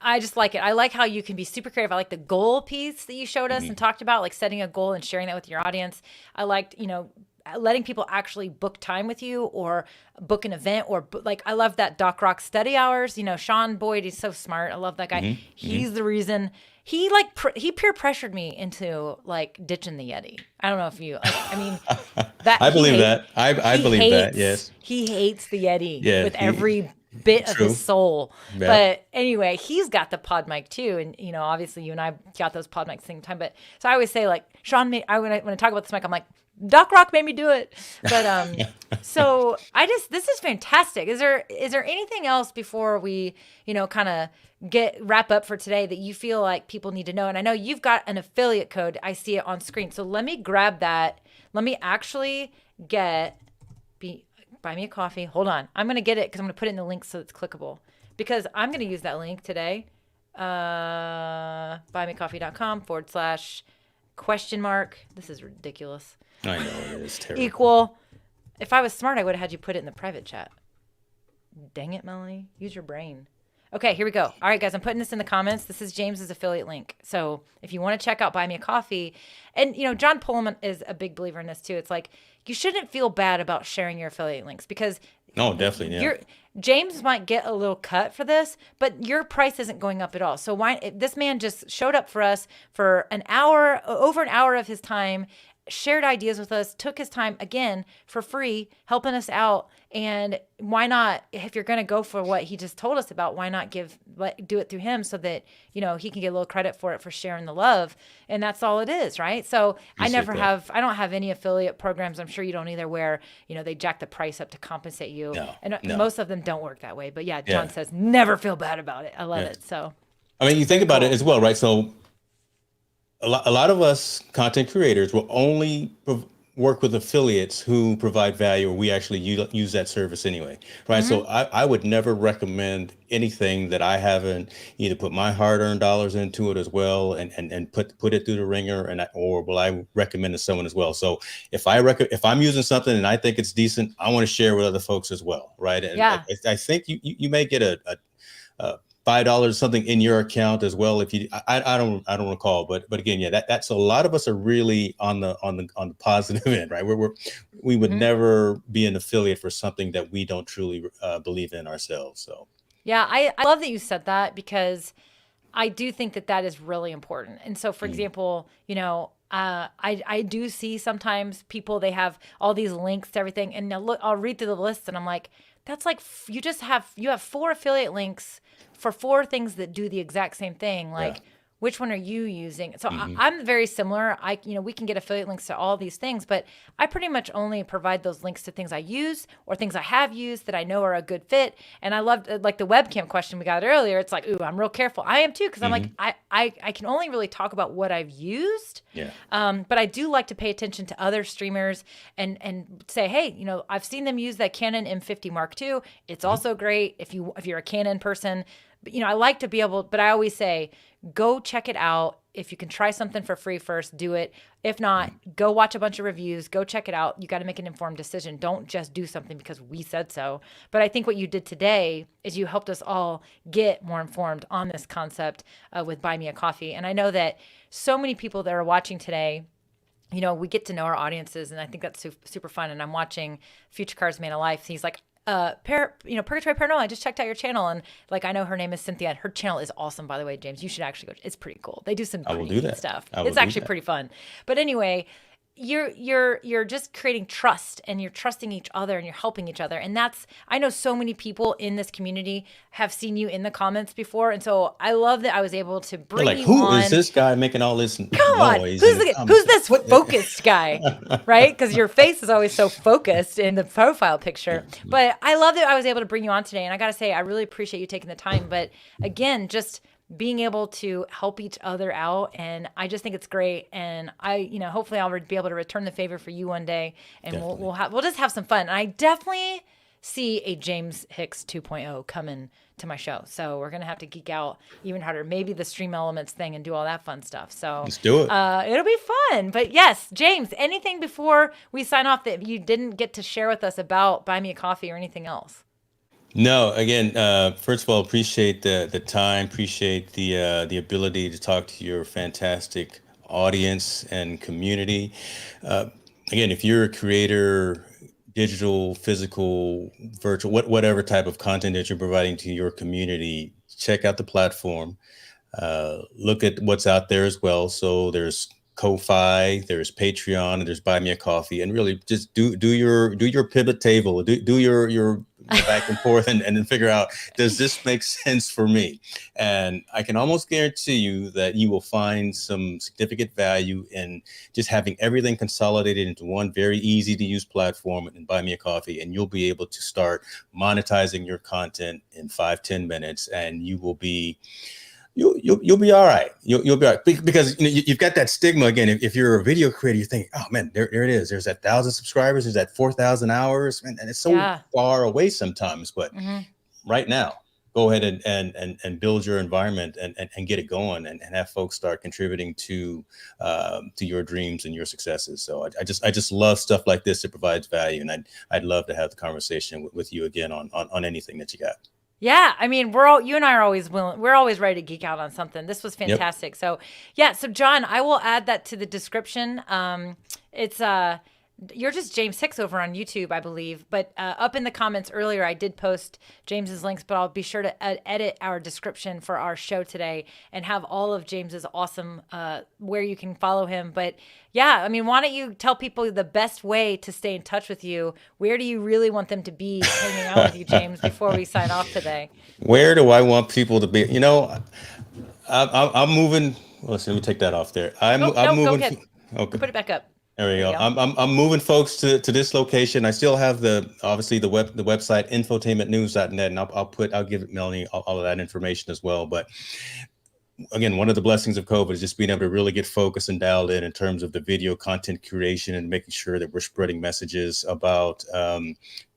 I just like it. I like how you can be super creative. I like the goal piece that you showed us and talked about, like setting a goal and sharing that with your audience. I liked, letting people actually book time with you or book an event or like I love that Doc Rock study hours. Sean Boyd, he's so smart. I love that guy. He's the reason he like he peer pressured me into like ditching the Yeti. I don't know if you I mean that I he believe hate- that. I he believe that. hates Yes. he hates the Yeti Yeah. with every bit of his True. soul. Yeah. But anyway, he's got the pod mic too, and obviously you and I got those pod mics at the same time. But so I always say like Sean, when I talk about this mic, I'm like Doc Rock made me do it. But so this is fantastic. Is there anything else before we kind of wrap up for today that you feel like people need to know? And I know you've got an affiliate code. I see it on screen. So let me grab that. Let me actually buy me a coffee. Hold on. I'm going to get it because I'm going to put it in the link so it's clickable. Because I'm going to use that link today. buymeacoffee.com/? This is ridiculous. I know it is terrible. Equal. If I was smart, I would have had you put it in the private chat. Dang it, Melanie. Use your brain. Okay, here we go. All right, guys, I'm putting this in the comments. This is James's affiliate link. So if you want to check out Buy Me a Coffee, and John Pullman is a big believer in this too. It's like you shouldn't feel bad about sharing your affiliate links because No, definitely. Yeah. James might get a little cut for this, but your price isn't going up at all. So why this man just showed up for us for an hour, over an hour of his time, shared ideas with us, took his time again for free, helping us out. And why not, if you're going to go for what he just told us about, why not do it through him so that, he can get a little credit for it for sharing the love. And that's all it is. Right. So I don't have any affiliate programs. I'm sure you don't either where, they jack the price up to compensate you. No. Most of them don't work that way. But yeah, John says, never feel bad about it. I love it. So, I mean, you think about it as well, right? So a lot of us content creators will only work with affiliates who provide value, or we actually use that service anyway, right? So I would never recommend anything that I haven't either put my hard-earned dollars into it as well, and put it through the ringer, or will I recommend to someone as well? So if I'm using something and I think it's decent, I want to share with other folks as well, right? And I think you may get a $5 something in your account as well. If you, I don't recall, but again, yeah, that's a lot of us are really on the positive end, right? We would never be an affiliate for something that we don't truly believe in ourselves. So yeah, I love that you said that because I do think that is really important. And so, for example, I do see sometimes people, they have all these links to everything, and now look, I'll read through the list, and I'm like, that's like you have 4 affiliate links for 4 things that do the exact same thing. Like, which one are you using? So I'm very similar. We can get affiliate links to all these things, but I pretty much only provide those links to things I use or things I have used that I know are a good fit. And I loved like the webcam question we got earlier. It's like, ooh, I'm real careful. I am too, because I'm like, I can only really talk about what I've used. yeah, But I do like to pay attention to other streamers and say, hey, I've seen them use that Canon M50 Mark II. It's also great if you're a Canon person. But, I like to be able, but I always say, go check it out. If you can try something for free first, do it. If not, go watch a bunch of reviews, go check it out. You got to make an informed decision. Don't just do something because we said so. But I think what you did today is you helped us all get more informed on this concept with Buy Me a Coffee. And I know that so many people that are watching today, we get to know our audiences, and I think that's super fun. And I'm watching Future Cars Man of Life. He's like, Purgatory Paranormal, I just checked out your channel, and like I know her name is Cynthia. Her channel is awesome, by the way, James. You should actually go. It's pretty cool. They do some pretty neat stuff. It's actually pretty fun. But anyway, you're just creating trust, and you're trusting each other, and you're helping each other. And that's, I know so many people in this community have seen you in the comments before. And so I love that I was able to They're bring like, you who on. is this guy making all this Come on, noise in the who's comments? this focused guy, right? Because your face is always so focused in the profile picture. But I love that I was able to bring you on today. And I got to say, I really appreciate you taking the time. But again, just being able to help each other out. And I just think it's great. And hopefully I'll be able to return the favor for you one day, and we'll just have some fun. And I definitely see a James Hicks 2.0 coming to my show. So we're going to have to geek out even harder, maybe the stream elements thing, and do all that fun stuff. So Let's do it. It'll be fun. But yes, James, anything before we sign off that you didn't get to share with us about Buy Me a Coffee or anything else? No, again, first of all, appreciate the time, appreciate the ability to talk to your fantastic audience and community. Again, if you're a creator, digital, physical, virtual, whatever type of content that you're providing to your community, check out the platform. Look at what's out there as well. So there's Ko-fi, there's Patreon, and there's Buy Me a Coffee, and really just do your pivot table, do your back and forth, and then figure out, does this make sense for me? And I can almost guarantee you that you will find some significant value in just having everything consolidated into one very easy to use platform and Buy Me a Coffee, and you'll be able to start monetizing your content in 5-10 minutes, and you will be you'll be all right. You'll be all right, because you've got that stigma again. If you're a video creator, you think, oh man, there it is. There's that 1,000 subscribers. There's that 4,000 hours, and it's so far away sometimes. But right now, go ahead and build your environment and get it going, and have folks start contributing to your dreams and your successes. So I just love stuff like this that provides value, and I'd love to have the conversation with you again on anything that you got. Yeah, I mean, you and I are always willing. We're always ready to geek out on something. This was fantastic. Yep. So John, I will add that to the description. It's you're just James Hicks over on YouTube, I believe. But up in the comments earlier, I did post James's links, but I'll be sure to edit our description for our show today and have all of James's awesome where you can follow him. But yeah, I mean, why don't you tell people the best way to stay in touch with you? Where do you really want them to be hanging out with you, James, before we sign off today? Where do I want people to be? I'm moving. Let me take that off there. I'm moving. Go ahead. Okay. Put it back up. There we go. I'm moving folks to this location. I still have the website infotainmentnews.net, and I'll give Melanie all of that information as well. But again, one of the blessings of COVID is just being able to really get focused and dialed in terms of the video content curation and making sure that we're spreading messages about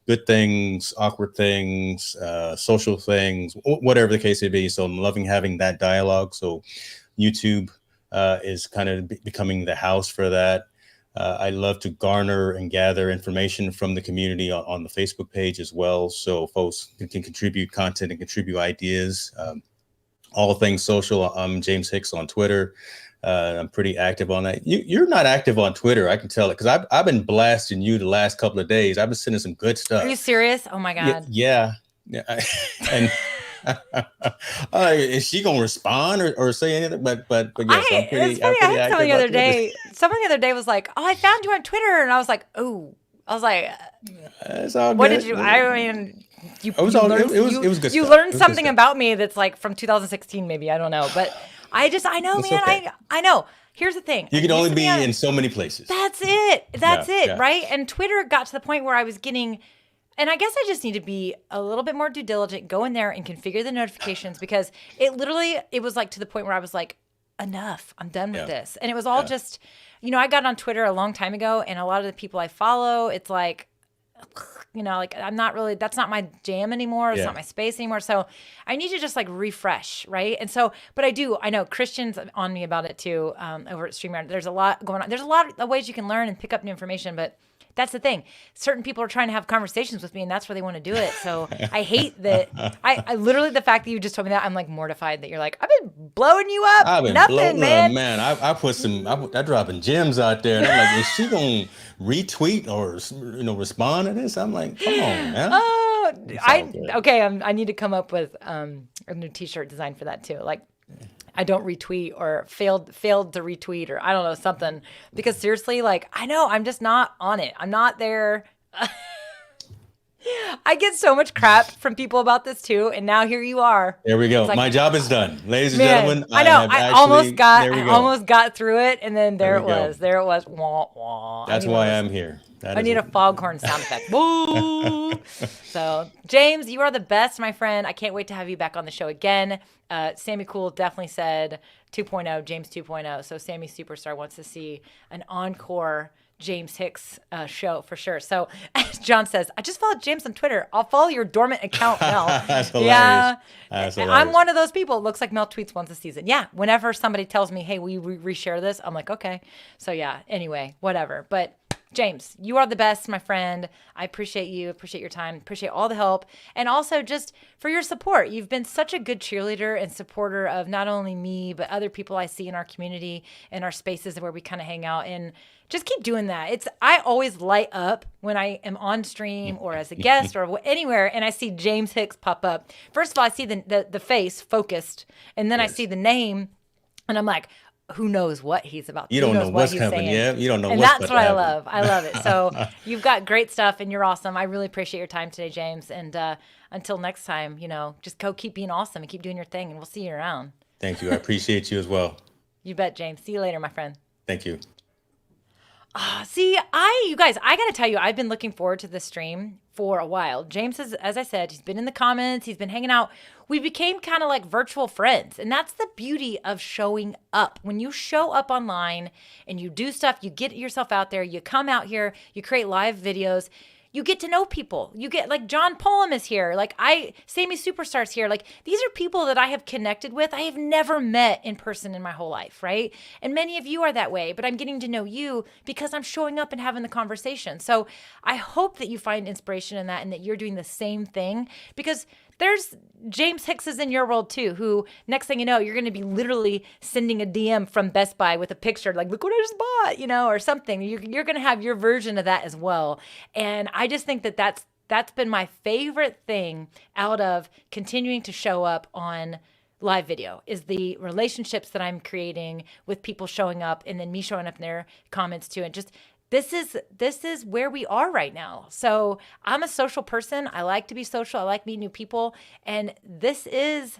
good things, awkward things, social things, whatever the case may be. So I'm loving having that dialogue. So YouTube is kind of becoming the house for that. I love to garner and gather information from the community on the Facebook page as well. So folks can contribute content and contribute ideas. All things social. I'm James Hicks on Twitter. I'm pretty active on that. You're not active on Twitter. I can tell it, because I've been blasting you the last couple of days. I've been sending some good stuff. Are you serious? Oh my God. Yeah. And is she gonna respond or say anything? But yes, I'm pretty. It's funny. I had someone the other day was like, "Oh, I found you on Twitter," and I was like, "Oh," I was like, "It's all what good." did you? I mean, it was good. You learned something about me that's like from 2016, maybe, I don't know, but I know, man. Okay. I know. Here's the thing. You can only be in so many places. That's it. Yeah. Right? And Twitter got to the point where I was getting. And I guess I just need to be a little bit more due diligent, go in there and configure the notifications, because it was like to the point where I was like, enough, I'm done with this. And it was all just, I got on Twitter a long time ago, and a lot of the people I follow, it's like, like I'm not really, that's not my jam anymore. It's not my space anymore. So I need to just like refresh. Right. And so, but I know Christian's on me about it too, over at StreamYard. There's a lot going on. There's a lot of ways you can learn and pick up new information, but that's the thing. Certain people are trying to have conversations with me, and that's where they want to do it. So I hate that. I literally, the fact that you just told me that, I'm like mortified that you're like, I've been blowing you up. I've been blowing man. I put I'm dropping gems out there, and I'm like, is she gonna retweet or respond to this? I'm like, come on, man. Oh, I need to come up with a new T-shirt design for that too. Like, I don't retweet or failed to retweet or I don't know, something. Because seriously, like, I know I'm just not on it. I'm not there. I get so much crap from people about this too, and now here you are. There we go. It's like, My job is done, ladies and man, gentlemen. I know. I almost got through it, and then there it was. There it was. Wah, wah. That's why I'm here. I need a foghorn sound effect. Woo! So, James, you are the best, my friend. I can't wait to have you back on the show again. Sammy Cool definitely said 2.0, James 2.0. So, Sammy Superstar wants to see an encore James Hicks show for sure. So, as John says, I just followed James on Twitter. I'll follow your dormant account, Mel. That's hilarious. Yeah. That's I'm hilarious. one of those people. It looks like Mel tweets once a season. Yeah. Whenever somebody tells me, hey, will you reshare this? I'm like, okay. So, yeah. Anyway, whatever. But James, you are the best, my friend. I appreciate you, appreciate your time, appreciate all the help, and also just for your support. You've been such a good cheerleader and supporter of not only me, but other people I see in our community and our spaces where we kind of hang out. And just keep doing that. I always light up when I am on stream or as a guest or anywhere, and I see James Hicks pop up. First of all, I see the face focused, and then I see the name, and I'm like, who knows what he's about to You don't know what's coming, yeah? You don't know what's And that's about what to I happen. love. I love it. So you've got great stuff, and you're awesome. I really appreciate your time today, James. And until next time, just go keep being awesome and keep doing your thing, and we'll see you around. Thank you. I appreciate you as well. You bet, James. See you later, my friend. Thank you. See, you guys, I got to tell you, I've been looking forward to this stream for a while. James has, as I said, he's been in the comments, he's been hanging out. We became kind of like virtual friends. And that's the beauty of showing up. When you show up online and you do stuff, you get yourself out there, you come out here, you create live videos, you get to know people. You get like John Pullum is here. Like Sammy Superstar's here. Like these are people that I have connected with. I have never met in person in my whole life, right? And many of you are that way, but I'm getting to know you because I'm showing up and having the conversation. So I hope that you find inspiration in that and that you're doing the same thing, because there's James Hickses in your world too, who next thing you know, you're going to be literally sending a DM from Best Buy with a picture like, look what I just bought, or something. You're going to have your version of that as well. And I just think that that's been my favorite thing out of continuing to show up on live video, is the relationships that I'm creating with people showing up and then me showing up in their comments too. And just this is where we are right now. So I'm a social person. I like to be social. I like meeting new people. And this is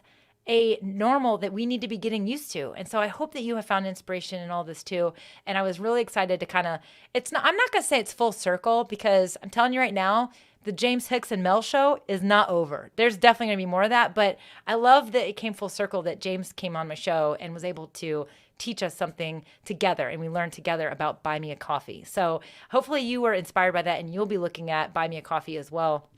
a normal that we need to be getting used to. And so I hope that you have found inspiration in all this too. And I was really excited to I'm not going to say it's full circle, because I'm telling you right now, the James Hicks and Mel show is not over. There's definitely going to be more of that, but I love that it came full circle, that James came on my show and was able to teach us something together, and we learned together about Buy Me a Coffee. So hopefully you were inspired by that, and you'll be looking at Buy Me a Coffee as well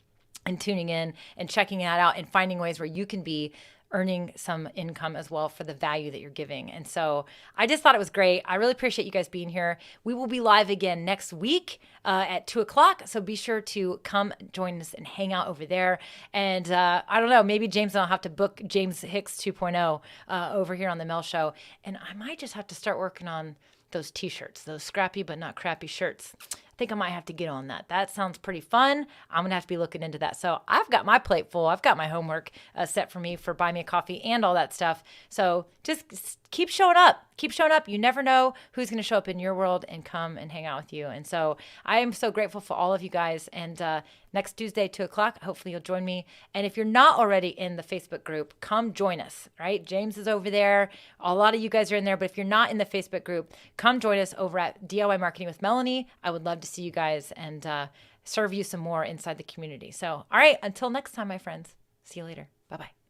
and tuning in and checking that out and finding ways where you can be earning some income as well for the value that you're giving. And so I just thought it was great. I really appreciate you guys being here. We will be live again next week at 2:00. So be sure to come join us and hang out over there. And I don't know, maybe James and I'll have to book James Hicks 2.0 over here on the Mel Show. And I might just have to start working on those t-shirts, those scrappy but not crappy shirts. I think I might have to get on that. That sounds pretty fun. I'm going to have to be looking into that. So I've got my plate full. I've got my homework set for me for Buy Me a Coffee and all that stuff. So just keep showing up. Keep showing up. You never know who's going to show up in your world and come and hang out with you. And so I am so grateful for all of you guys. And next Tuesday, 2:00, hopefully you'll join me. And if you're not already in the Facebook group, come join us, right? James is over there. A lot of you guys are in there. But if you're not in the Facebook group, come join us over at DIY Marketing with Melanie. I would love to see you guys and serve you some more inside the community. So, all right, until next time, my friends. See you later. Bye-bye.